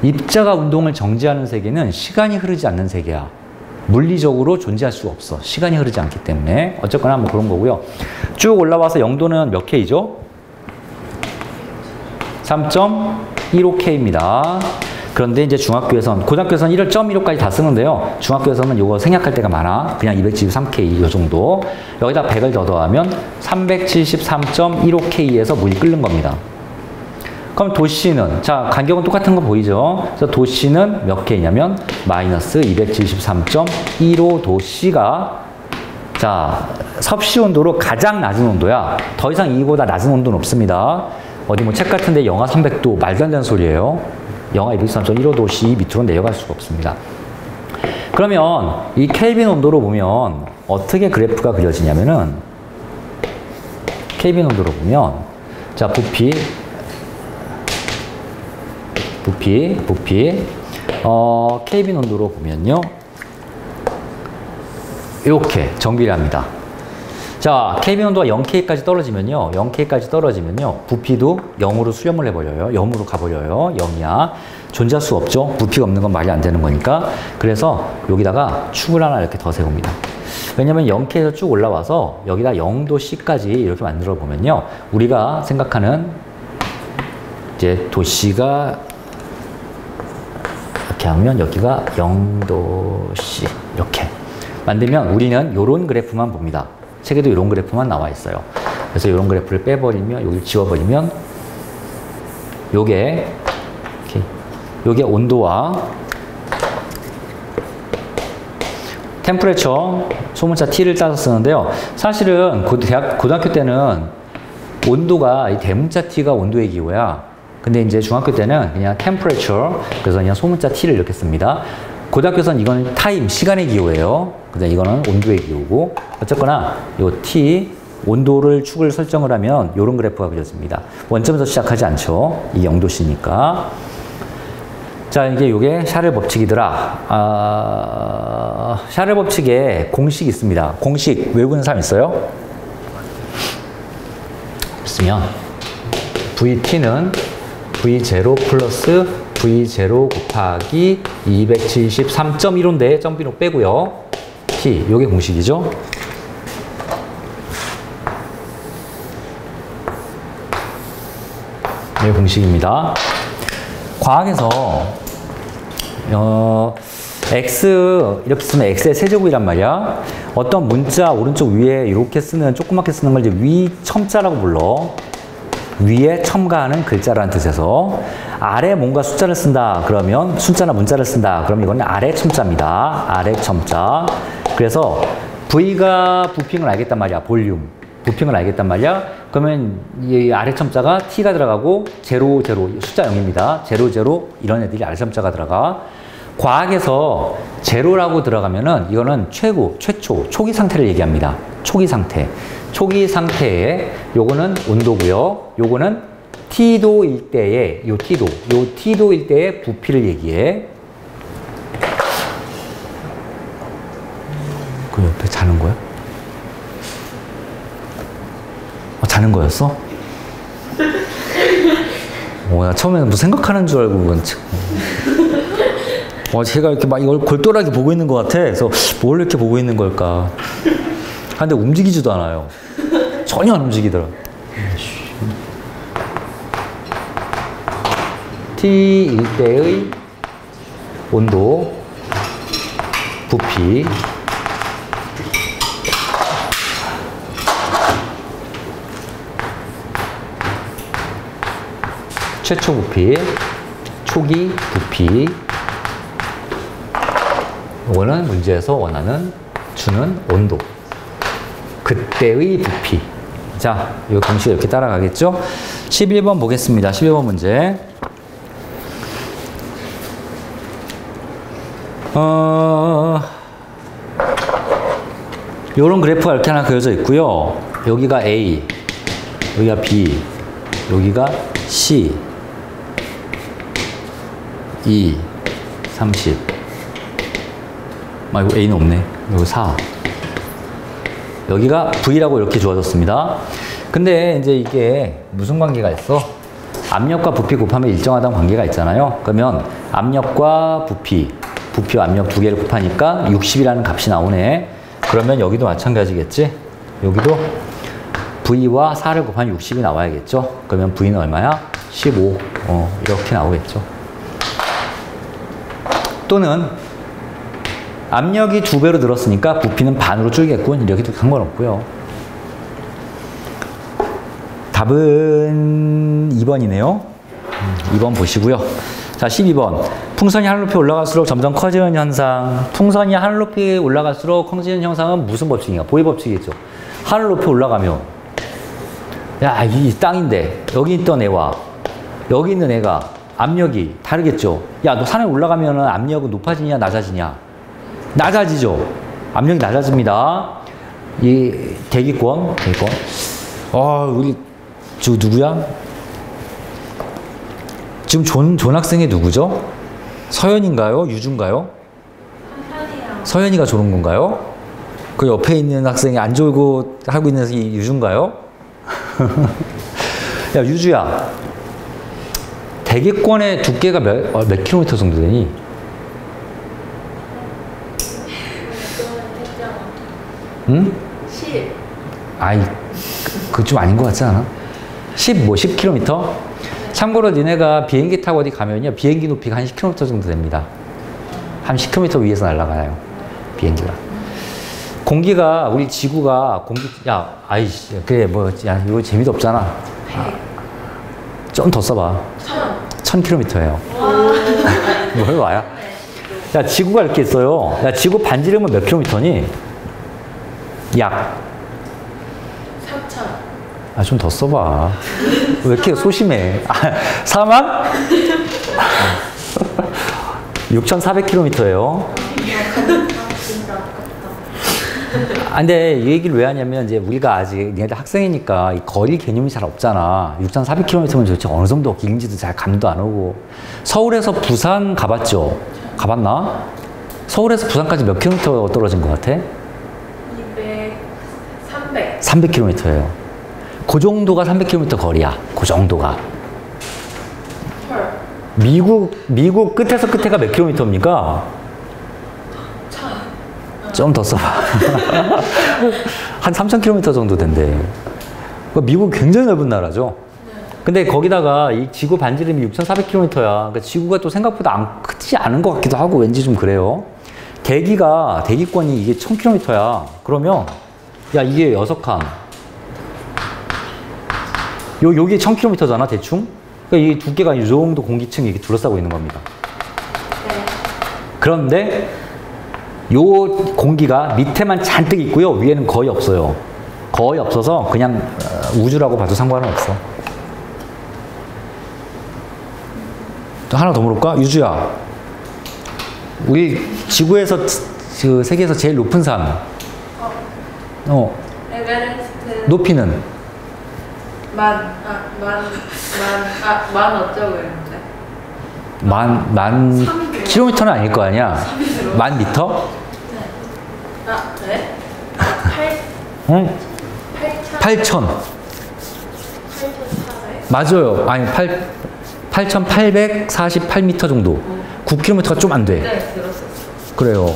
입자가 운동을 정지하는 세계는 시간이 흐르지 않는 세계야. 물리적으로 존재할 수가 없어. 시간이 흐르지 않기 때문에. 어쨌거나 뭐 그런 거고요. 쭉 올라와서 0도는 몇 K죠? 3.15K입니다. 그런데 이제 고등학교에서는 1.15까지 다 쓰는데요. 중학교에서는 이거 생략할 때가 많아. 그냥 273K 이 정도. 여기다 100을 더 더하면 373.15K에서 물이 끓는 겁니다. 그럼 도시는, 자, 간격은 똑같은 거 보이죠? 그래서 도시는 몇 K냐면 마이너스 273.15 도시가, 자, 섭씨 온도로 가장 낮은 온도야. 더 이상 이거보다 낮은 온도는 없습니다. 어디 뭐 책 같은데 영하 300도 말도 안 되는 소리예요. 영하 273.15 도시 밑으로 내려갈 수가 없습니다. 그러면 이 켈빈 온도로 보면 어떻게 그래프가 그려지냐면은, 켈빈 온도로 보면, 자, 부피, 켈빈 온도로 보면요, 이렇게 정비를 합니다. 자, 켈빈 온도가 0K까지 떨어지면요, 부피도 0으로 수렴을 해버려요. 0으로 가버려요. 0이야. 존재할 수 없죠. 부피가 없는 건 말이 안 되는 거니까. 그래서 여기다가 축을 하나 이렇게 더 세웁니다. 왜냐면 0K에서 쭉 올라와서 여기다 0도 C까지 이렇게 만들어 보면요. 우리가 생각하는 이제 도시가 이렇게 하면 여기가 0도 C 이렇게 만들면 우리는 이런 그래프만 봅니다. 책에도 이런 그래프만 나와 있어요. 그래서 이런 그래프를 빼버리면 여기 지워버리면 요게 온도와 템퍼레처 소문자 T를 따서 쓰는데요. 사실은 고등학교 때는 온도가 이 대문자 T가 온도의 기호야. 근데 이제 중학교 때는 그냥 템퍼레처 그래서 그냥 소문자 T를 이렇게 씁니다. 고등학교에서는 이건 타임, 시간의 기호예요. 근데 이거는 온도의 기호고 어쨌거나 요 T 온도를 축을 설정을 하면 이런 그래프가 그려집니다. 원점에서 시작하지 않죠. 이 0도씨니까. 자, 요게 샤를 법칙이더라. 샤를 법칙에 공식이 있습니다. 공식 외우는 사람 있어요? 있으면 VT는 V0 플러스 V0 곱하기 273.15인데 점비로 빼고요. T, 요게 공식이죠. 이게 공식입니다. 과학에서 X 이렇게 쓰면 X의 세제곱이란 말이야. 어떤 문자 오른쪽 위에 이렇게 쓰는 조그맣게 쓰는 걸 이제 위 첨자라고 불러. 위에 첨가하는 글자라는 뜻에서 아래 뭔가 숫자를 쓴다 그러면 숫자나 문자를 쓴다 그러면 이거는 아래 첨자입니다. 아래 첨자. 그래서 V가 부핑을 알겠단 말이야. 볼륨. 부핑을 알겠단 말이야. 그러면 이 아래 첨자가 T가 들어가고 0, 0 숫자 0입니다. 0, 0 이런 애들이 아래 첨자가 들어가. 과학에서 0라고 들어가면은 이거는 최초, 초기 상태를 얘기합니다. 초기 상태. 초기 상태에 요거는 온도고요. 요거는 T도일 때의 요 T도일 때의 부피를 얘기해. 그 옆에 자는 거야? 자는 거였어? 나 처음에는 뭐 생각하는 줄 알고 제가 이렇게 막 이걸 골똘하게 보고 있는 것 같아. 그래서 뭘 이렇게 보고 있는 걸까? 근데 움직이지도 않아요. 전혀 안 움직이더라. T일 때의 온도, 부피, 최초 부피, 초기 부피. 이거는 문제에서 원하는 주는 온도. 그때의 부피. 자, 이 공식 이렇게 따라가겠죠? 11번 보겠습니다. 11번 문제. 요런 그래프가 이렇게 하나 그려져 있고요. 여기가 A, 여기가 B, 여기가 C, 2, 30. 이거 A는 없네. 여기 4. 여기가 V라고 이렇게 주어졌습니다. 근데 이제 이게 무슨 관계가 있어? 압력과 부피 곱하면 일정하다는 관계가 있잖아요. 그러면 압력과 부피와 압력 두 개를 곱하니까 60이라는 값이 나오네. 그러면 여기도 마찬가지겠지? 여기도 V와 4를 곱하면 60이 나와야겠죠? 그러면 V는 얼마야? 15. 이렇게 나오겠죠. 또는 압력이 2배로 늘었으니까 부피는 반으로 줄겠군. 이렇게도 상관없고요. 답은 2번이네요. 2번 보시고요. 자, 12번. 풍선이 하늘 높이 올라갈수록 점점 커지는 현상. 풍선이 하늘 높이 올라갈수록 커지는 현상은 무슨 법칙이야? 보이 법칙이겠죠. 하늘 높이 올라가면 야, 이 땅인데 여기 있던 애와 여기 있는 애가 압력이 다르겠죠. 야, 너 산에 올라가면 압력은 높아지냐 낮아지냐? 낮아지죠. 압력이 낮아집니다. 이 대기권. 우리 저 누구야? 지금 존 학생이 누구죠? 서연인가요? 유주인가요? 서연이가 조는 건가요? 그 옆에 있는 학생이 안 졸고 하고 있는 이 유주인가요? 야, 유주야. 대기권의 두께가 몇 킬로미터 정도 되니? 응? 10. 아이, 그거 좀 아닌 것 같지 않아? 10킬로미터? 참고로 니네가 비행기 타고 어디 가면요. 비행기 높이가 한 10킬로미터 정도 됩니다. 한 10킬로미터 위에서 날아가요. 비행기가. 공기가, 우리 지구가 야, 아이씨, 그래, 야, 이거 재미도 없잖아. 100. 좀 더 써봐. 1000킬로미터예요. 뭘 와야? 야, 지구가 이렇게 있어요. 야, 지구 반지름은 몇 킬로미터니? 약. 3000. 아, 좀 더 써봐. 왜 이렇게 소심해? 4만? 6,400km예요. 진짜 아깝다. 근데 이 얘기를 왜 하냐면, 이제 우리가 아직 얘네들 학생이니까 이 거리 개념이 잘 없잖아. 6,400km면 도대체 어느 정도 길인지도 잘 감도 안 오고. 서울에서 부산 가봤죠? 가봤나? 서울에서 부산까지 몇 킬로미터 떨어진 것 같아? 300. 300km예요. 그 정도가 300km 거리야. 그 정도가. 헐. 미국 끝에서 끝에가 몇 킬로미터입니까? 좀 더 써봐. 한 3,000km 정도 된대. 미국 굉장히 넓은 나라죠. 근데 거기다가 이 지구 반지름이 6,400km야. 그러니까 지구가 또 생각보다 크지 않은 것 같기도 하고 왠지 좀 그래요. 대기권이 이게 1,000km야. 그러면 야, 이게 6칸. 요게 1,000km잖아, 대충? 그러니까 이 두께가 이 정도 공기층이 이렇게 둘러싸고 있는 겁니다. 네. 그런데 요 공기가 밑에만 잔뜩 있고요. 위에는 거의 없어요. 거의 없어서 그냥 우주라고 봐도 상관은 없어. 또 하나 더 물어볼까? 유주야. 우리 지구에서 그 세계에서 제일 높은 산. 에베레스트. 높이는? 만 어쩌고 했는데? 만 킬로미터는 아닐 거 아니야? 만 미터? 네. 네? 응? 8,000. 8,400? 맞아요. 아니, 8,848m 정도. 9km가 좀 안 돼. 네, 들었었어. 그래요.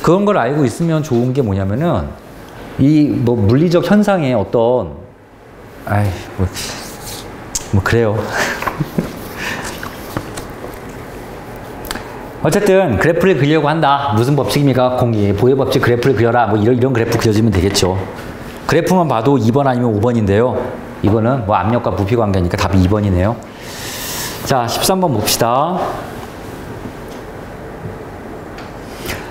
그런 걸 알고 있으면 좋은 게 뭐냐면은, 이 물리적 현상의 어떤, 그래요. 어쨌든 그래프를 그리려고 한다. 무슨 법칙입니까? 보의 법칙 그래프를 그려라. 이런 그래프 그려지면 되겠죠. 그래프만 봐도 2번 아니면 5번인데요. 이거는 압력과 부피 관계니까 답이 2번이네요. 자, 13번 봅시다.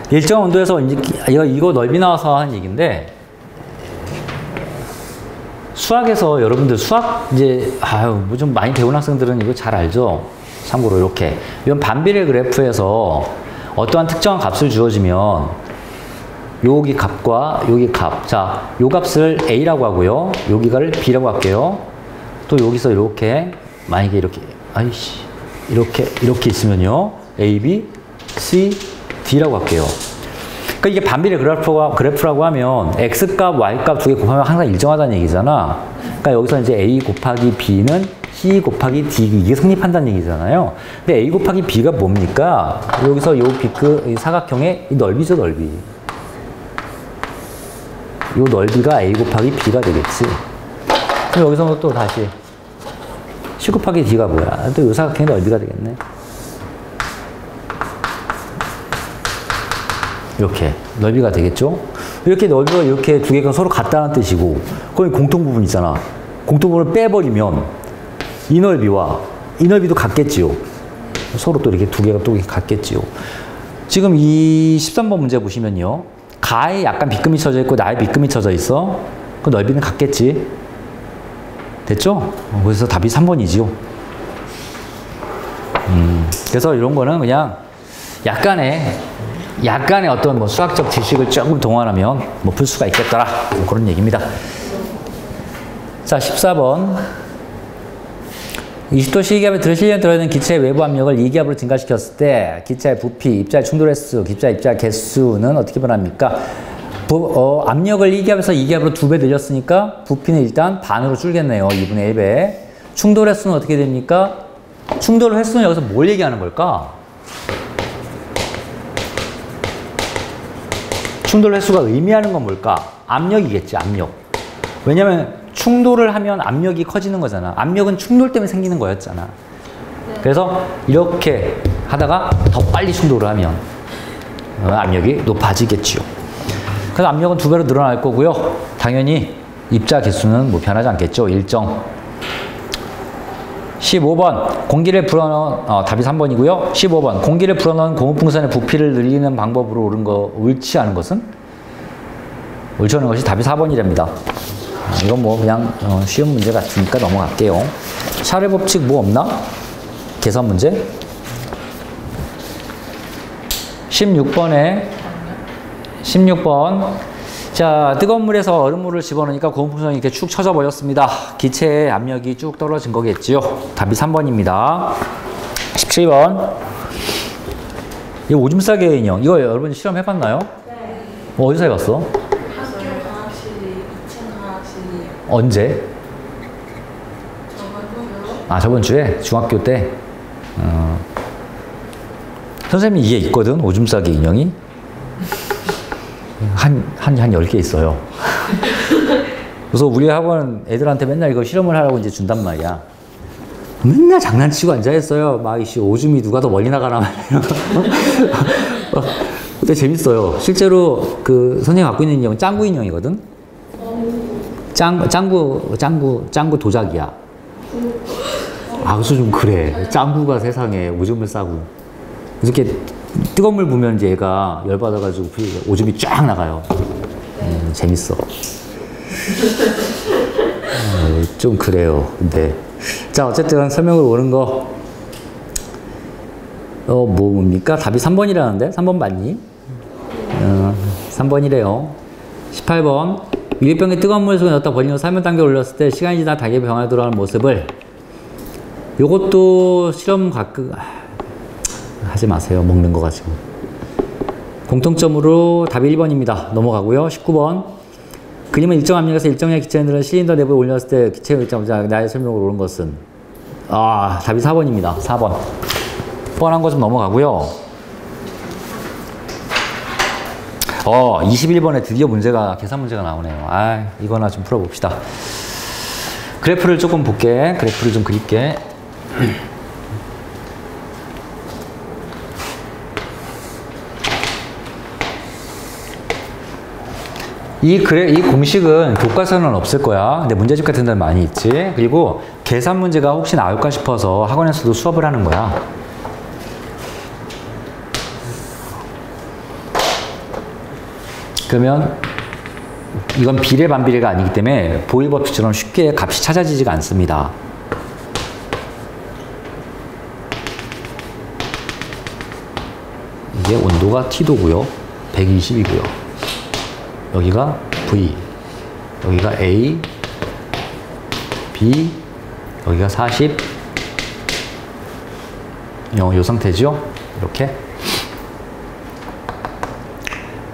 일정 온도에서 이거 넓이 나와서 하는 얘기인데, 수학에서 여러분들 좀 많이 배운 학생들은 이거 잘 알죠? 참고로 이렇게 이건 반비례 그래프에서 어떠한 특정한 값을 주어지면 여기 값과 여기 값, 자, 요 값을 A라고 하고요, 여기가를 B라고 할게요. 또 여기서 이렇게 만약에 이렇게 있으면요, A, B, C, D라고 할게요. 그러니까 이게 반비례 그래프라고 하면 X값, Y값 두 개 곱하면 항상 일정하다는 얘기잖아. 그러니까 여기서 이제 A 곱하기 B는 C 곱하기 D, 이게 성립한다는 얘기잖아요. 근데 A 곱하기 B가 뭡니까? 여기서 요 이 사각형의 이 넓이죠, 넓이. 요 넓이가 A 곱하기 B가 되겠지. 그럼 여기서 또 다시 C 곱하기 D가 뭐야? 또 요 사각형의 넓이가 되겠네. 이렇게 넓이가 되겠죠? 이렇게 넓이가 이렇게 두 개가 서로 같다는 뜻이고, 거기 공통 부분 있잖아. 공통 부분을 빼버리면 이 넓이와 이 넓이도 같겠지요. 서로 또 이렇게 두 개가 또 같겠지요. 지금 이 13번 문제 보시면요, 가에 약간 빗금이 쳐져 있고 나에 빗금이 쳐져 있어. 그 넓이는 같겠지. 됐죠? 그래서 답이 3번이지요. 그래서 이런 거는 그냥 약간의 어떤 수학적 지식을 조금 동원하면 풀 수가 있겠더라. 그런 얘기입니다. 자, 14번. 20도 C기압에 실리안 들어있는 기체의 외부 압력을 2기압으로 증가시켰을 때 기체의 부피, 입자의 충돌 횟수, 기체의 입자 개수는 어떻게 변합니까? 압력을 1기압에서 2기압으로 2배 늘렸으니까 부피는 일단 반으로 줄겠네요. 2분의 1배. 충돌 횟수는 어떻게 됩니까? 충돌 횟수는 여기서 뭘 얘기하는 걸까? 충돌 횟수가 의미하는 건 뭘까? 압력이겠지, 압력. 왜냐면 충돌을 하면 압력이 커지는 거잖아. 압력은 충돌 때문에 생기는 거였잖아. 네. 그래서 이렇게 하다가 더 빨리 충돌을 하면 압력이 높아지겠지요. 그래서 압력은 2배로 늘어날 거고요. 당연히 입자 개수는 뭐 변하지 않겠죠. 일정. 15번 공기를 불어넣은 답이 3번이고요. 15번 공기를 불어넣은 고무풍선의 부피를 늘리는 방법으로 옳지 않은 것은? 옳지 않은 것이 답이 4번이랍니다. 이건 뭐 그냥 쉬운 문제 같으니까 넘어갈게요. 샤를 법칙 뭐 없나? 계산 문제. 16번. 자, 뜨거운 물에서 얼음물을 집어넣으니까 고무풍선이 이렇게 축 처져 버렸습니다. 기체의 압력이 쭉 떨어진 거겠지요. 답이 3번입니다. 17번. 이 오줌 싸개 인형. 이거 여러분 실험 해봤나요? 네. 어디서 해봤어? 학교 과학실 2층 과학실이에요. 언제? 저번 주. 저번 주에 중학교 때. 선생님이 이게 있거든. 오줌 싸개 인형이. 한 10개 있어요. 그래서 우리 학원 애들한테 맨날 이거 실험을 하라고 이제 준단 말이야. 맨날 장난치고 앉아있어요. 막, 오줌이 누가 더 멀리 나가나 말이야. 근데 재밌어요. 실제로 그 선생님이 갖고 있는 인형은 짱구 인형이거든? 짱구 도자기야. 그래서 좀 그래. 짱구가 세상에 오줌을 싸고. 이렇게 뜨거운 물 부으면 이제 얘가 열받아가지고 오줌이 쫙 나가요. 재밌어. 좀 그래요. 근데. 자, 어쨌든 설명을 오는 거, 뭡니까? 답이 3번이라는데? 3번 맞니? 3번이래요. 18번. 유리병에 뜨거운 물 속에 넣었다 버린 후 3분 단계 올렸을 때 시간이 지나 닭의 병원에 돌아가는 모습을 요것도 실험 가끔 하지 마세요. 먹는 거 가지고. 공통점으로 답이 1번입니다. 넘어가고요. 19번. 그림은 일정 압력에서 일정량의 기체들은 실린더 내부에 올렸을 때 기체의 일정 나의 설명으로 오른 것은 답이 4번입니다. 4번. 뻔한 거 좀 넘어가고요. 21번에 드디어 계산 문제가 나오네요. 이거나 좀 풀어봅시다. 그래프를 조금 볼게. 그래프를 좀 그릴게. 이 공식은 교과서는 없을 거야. 근데 문제집 같은 데는 많이 있지. 그리고 계산 문제가 혹시 나올까 싶어서 학원에서도 수업을 하는 거야. 그러면 이건 비례 반비례가 아니기 때문에 보일 법칙처럼 쉽게 값이 찾아지지가 않습니다. 이게 온도가 T도고요. 120이고요. 여기가 V, 여기가 A, B, 여기가 40. 요 상태죠? 이렇게.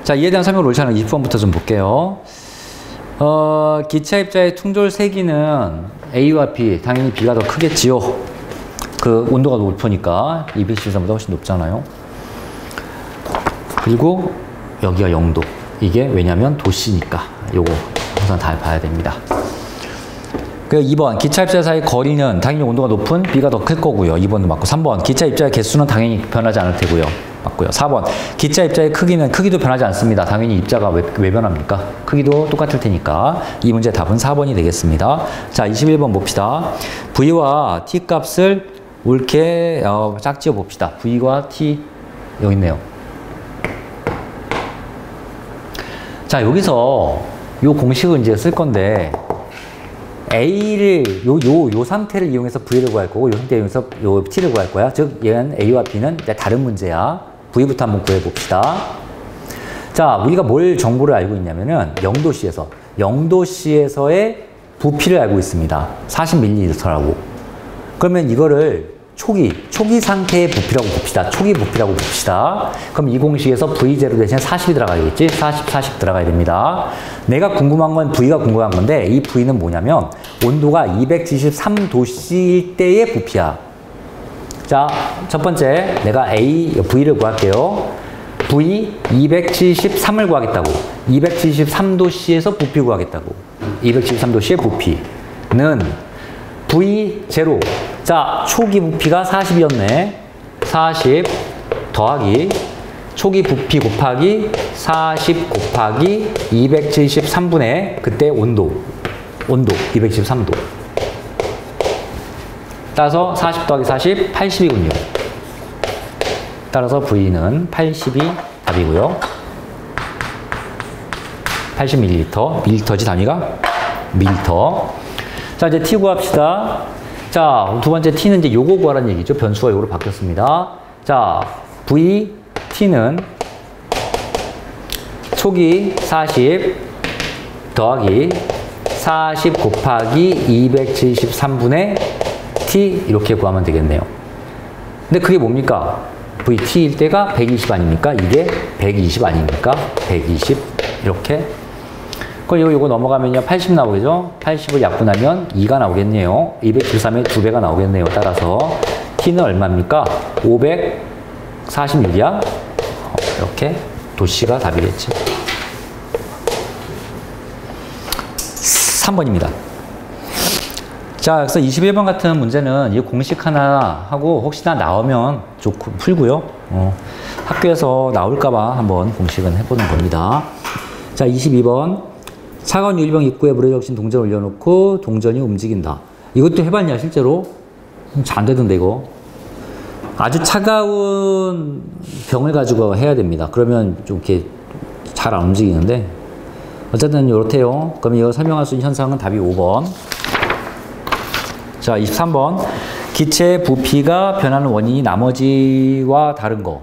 자, 이에 대한 설명을 옳지 않은 20번부터 좀 볼게요. 기차 입자의 충돌 세기는 A와 B, 당연히 B가 더 크겠지요. 그 온도가 높으니까 213보다 훨씬 높잖아요. 그리고 여기가 0도. 이게 왜냐면 도시니까. 요거 항상 다 봐야 됩니다. 그 2번 기차 입자 사이 거리는 당연히 온도가 높은 B가 더 클 거고요. 2번도 맞고. 3번 기차 입자의 개수는 당연히 변하지 않을 테고요. 맞고요. 4번 기차 입자의 크기도 변하지 않습니다. 당연히 입자가 왜 변합니까? 크기도 똑같을 테니까. 이 문제 답은 4번이 되겠습니다. 자, 21번 봅시다. V와 T 값을 옳게 짝지어 봅시다. V와 T 여기 있네요. 자, 여기서 요 공식을 이제 쓸 건데 A를 요 상태를 이용해서 V를 구할 거고 요 상태를 이용해서 요 T를 구할 거야. 즉 얘는 A와 B는 이제 다른 문제야. V부터 한번 구해 봅시다. 자, 우리가 뭘 정보를 알고 있냐면은 0도씨에서의 부피를 알고 있습니다. 40ml라고. 그러면 이거를 초기 상태의 부피라고 봅시다. 초기 부피라고 봅시다. 그럼 이 공식에서 V0 대신에 40이 들어가야겠지? 40 들어가야 됩니다. 내가 궁금한 건 V가 궁금한 건데 이 V는 뭐냐면 온도가 273도씨일 때의 부피야. 자, 첫 번째 내가 V를 구할게요. V 273을 구하겠다고. 273도씨에서 부피 구하겠다고. 273도씨의 부피는 V0. 자, 초기 부피가 40이었네. 40 더하기 초기 부피 곱하기 40 곱하기 273분의 그때 온도 273도. 따라서 40 더하기 40, 80이군요. 따라서 V는 80이 답이고요. 80ml, 밀리터지 단위가? 밀리터. 자, 이제 T 구합시다. 자, 두 번째 T는 이제 요거 구하라는 얘기죠. 변수가 요거로 바뀌었습니다. 자, T는 초기 40 더하기 40 곱하기 273분의 T 이렇게 구하면 되겠네요. 근데 그게 뭡니까? VT일 때가 120 아닙니까? 이게 120 아닙니까? 120 이렇게. 그럼 이거 넘어가면요 80 나오겠죠? 80을 약분하면 2가 나오겠네요. 273의 2배가 나오겠네요. 따라서 T는 얼마입니까? 546이야. 이렇게 도씨가 답이겠지. 3번입니다. 자, 그래서 21번 같은 문제는 이 공식 하나 하고 혹시나 나오면 좋고 풀고요. 학교에서 나올까봐 한번 공식은 해보는 겁니다. 자, 22번. 차가운 유리병 입구에 물에 적신 동전을 올려놓고 동전이 움직인다. 이것도 해봤냐, 실제로? 잘 안 되던데, 이거. 아주 차가운 병을 가지고 해야 됩니다. 그러면 좀 이렇게 잘 안 움직이는데. 어쨌든 이렇대요. 그럼 이거 설명할 수 있는 현상은 답이 5번. 자, 23번. 기체의 부피가 변하는 원인이 나머지와 다른 거.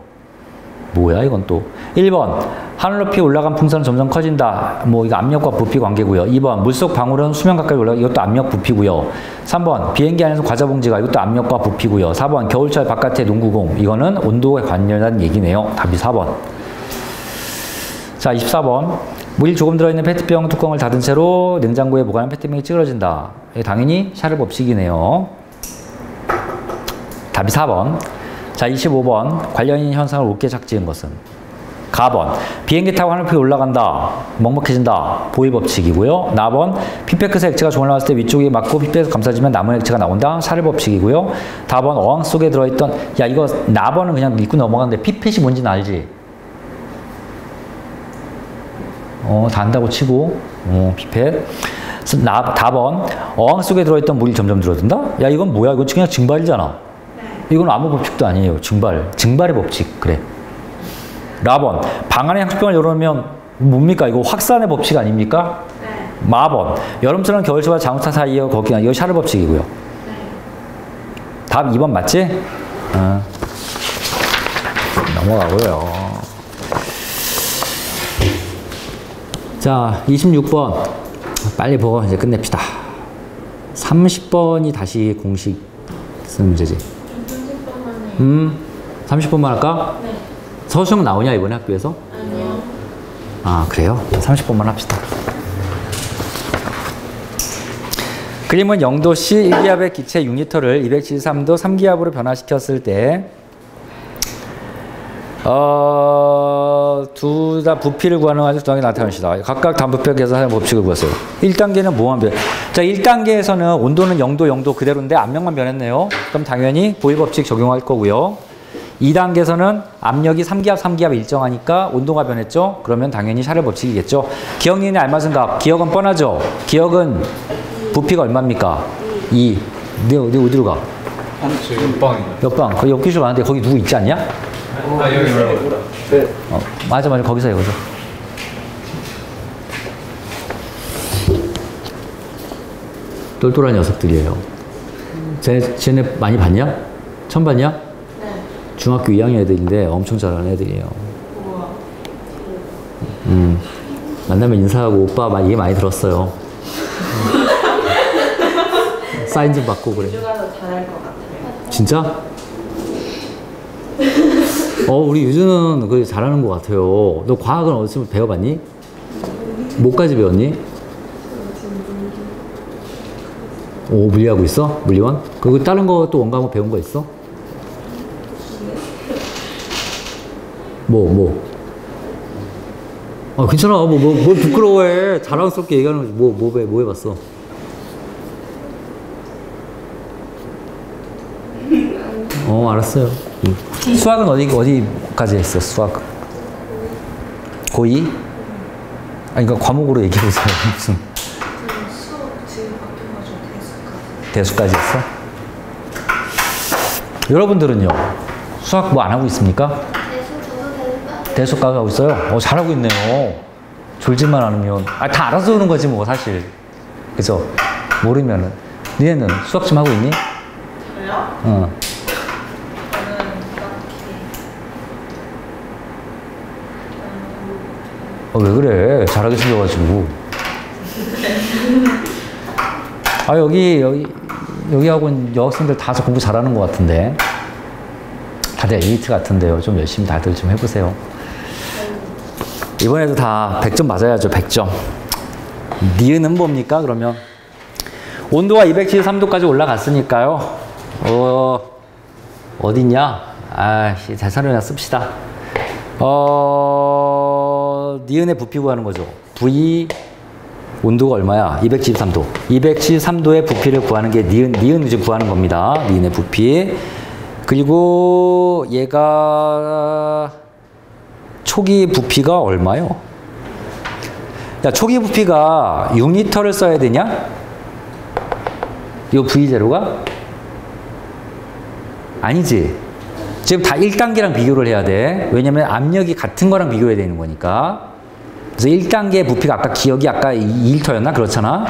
뭐야, 이건 또. 1번. 하늘 높이 올라간 풍선은 점점 커진다. 뭐, 이거 압력과 부피 관계고요. 2번. 물속 방울은 수면 가까이 올라가. 이것도 압력 부피고요. 3번. 비행기 안에서 과자 봉지가. 이것도 압력과 부피고요. 4번. 겨울철 바깥의 농구공. 이거는 온도에 관련한 얘기네요. 답이 4번. 자, 24번. 물이 조금 들어있는 페트병 뚜껑을 닫은 채로 냉장고에 보관한 페트병이 찌그러진다. 당연히 샤를 법칙이네요. 답이 4번. 자, 25번. 관련 있는 현상을 옳게 착지한 것은? 가번. 비행기 타고 하늘높이 올라간다. 먹먹해진다. 보일 법칙이고요. 나번. 피ペ크에서 액체가 종을 나왔을 때 위쪽이 맞고 피ペ에서 감싸지면 남은 액체가 나온다. 샤를 법칙이고요. 다번. 어항 속에 들어있던, 야, 이거 나번은 그냥 믿고 넘어가는데 피펫이 뭔지는 알지? 다 안다고 치고, 피펫. 다번. 어항 속에 들어있던 물이 점점 줄어든다? 야, 이건 뭐야? 이건 그냥 증발이잖아. 이건 아무 법칙도 아니에요. 증발의 법칙. 그래. 라번. 방 안에 향수병을 열어놓으면 뭡니까? 이거 확산의 법칙 아닙니까? 네. 마번. 여름철은 겨울철과 장우타 사이에 거기가 이거 샤를 법칙이고요. 네. 답 2번 맞지? 넘어가고요. 자, 26번. 빨리 보고 이제 끝냅시다. 30번이 다시 공식 쓰는 문제지. 30번만 할까? 네. 서수형 나오냐, 이번에 학교에서? 아니요. 아, 그래요? 30번만 합시다. 그림은 0도씨 1기압의 기체 6리터를 273도 3기압으로 변화시켰을 때 둘 다 부피를 구하는 아주 정확히 나타나는 것이다. 각각 단부피를 계산하는 법칙을 구했어요. 1단계는 뭐만 변해? 자, 1단계에서는 온도는 0도 그대로인데 압력만 변했네요. 그럼 당연히 보일 법칙 적용할 거고요. 2단계에서는 압력이 3기압 일정하니까 온도가 변했죠? 그러면 당연히 샤를 법칙이겠죠? 기억력의 알맞은 값. 기억은 뻔하죠? 기억은 부피가 얼마입니까? 2. 네, 어디로 가? 옆방. 거기 옆기술 많은데 거기 누구 있지 않냐? 여기 네. 맞아. 거기서. 똘똘한 녀석들이에요. 쟤네 많이 봤냐? 처음 봤냐? 네. 중학교 2학년 애들인데 엄청 잘하는 애들이에요. 우와. 만나면 인사하고 오빠 막 얘기 많이 들었어요. 사인 좀 받고 그래. 유주가 더 잘할 것 같아요. 진짜? 우리 유주는 그 잘하는 것 같아요. 너 과학은 어디서 배워봤니? 뭐까지 배웠니? 오, 물리하고 있어? 물리원? 그리고 다른 거 또 원과목 배운 거 있어? 뭐. 괜찮아. 뭘 부끄러워해. 자랑스럽게 얘기하는 거지. 뭐 해봤어? 알았어요. 수학은 어디까지 했어, 수학? 고2? 그러니까 과목으로 얘기해보세요. 무슨. 저는 수업 지금 바뀌어가지고 대수까지 대수까지. 했어? 여러분들은요? 수학 뭐 안 하고 있습니까? 대수까지 하고 있어요? 잘하고 있네요. 졸지만 않으면. 다 알아서 오는 거지, 뭐, 사실. 그죠? 모르면은. 니네는 수학 좀 하고 있니? 저요? 어. 저는 딱히 왜 그래? 잘하게 생겨가지고. 여기 학원 여학생들 다 공부 잘하는 것 같은데. 다들 에이트 같은데요. 좀 열심히 다들 좀 해보세요. 이번에도 다 100점 맞아야죠. 100점. 니은은 뭡니까? 그러면 온도가 273도까지 올라갔으니까요. 어딨냐? 대사료나 씁시다. 니은의 부피 구하는 거죠. V 온도가 얼마야? 273도. 273도의 부피를 구하는 게 니은 위주 구하는 겁니다. 니은의 부피. 그리고 얘가 초기 부피가 얼마요? 야, 초기 부피가 6리터를 써야 되냐? 이 V0가? 아니지. 지금 다 1단계랑 비교를 해야 돼. 왜냐면 압력이 같은 거랑 비교해야 되는 거니까. 그래서 1단계 부피가 아까 기억이 아까 2리터였나? 그렇잖아?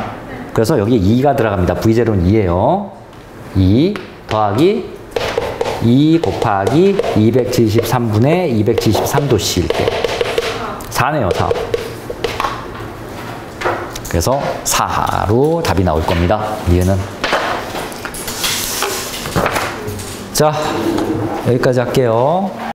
그래서 여기에 2가 들어갑니다. V0는 2예요. 2 더하기 2 곱하기 273분의 273도씨 이렇게 4네요. 4. 그래서 4로 답이 나올 겁니다. 니은은. 자, 여기까지 할게요.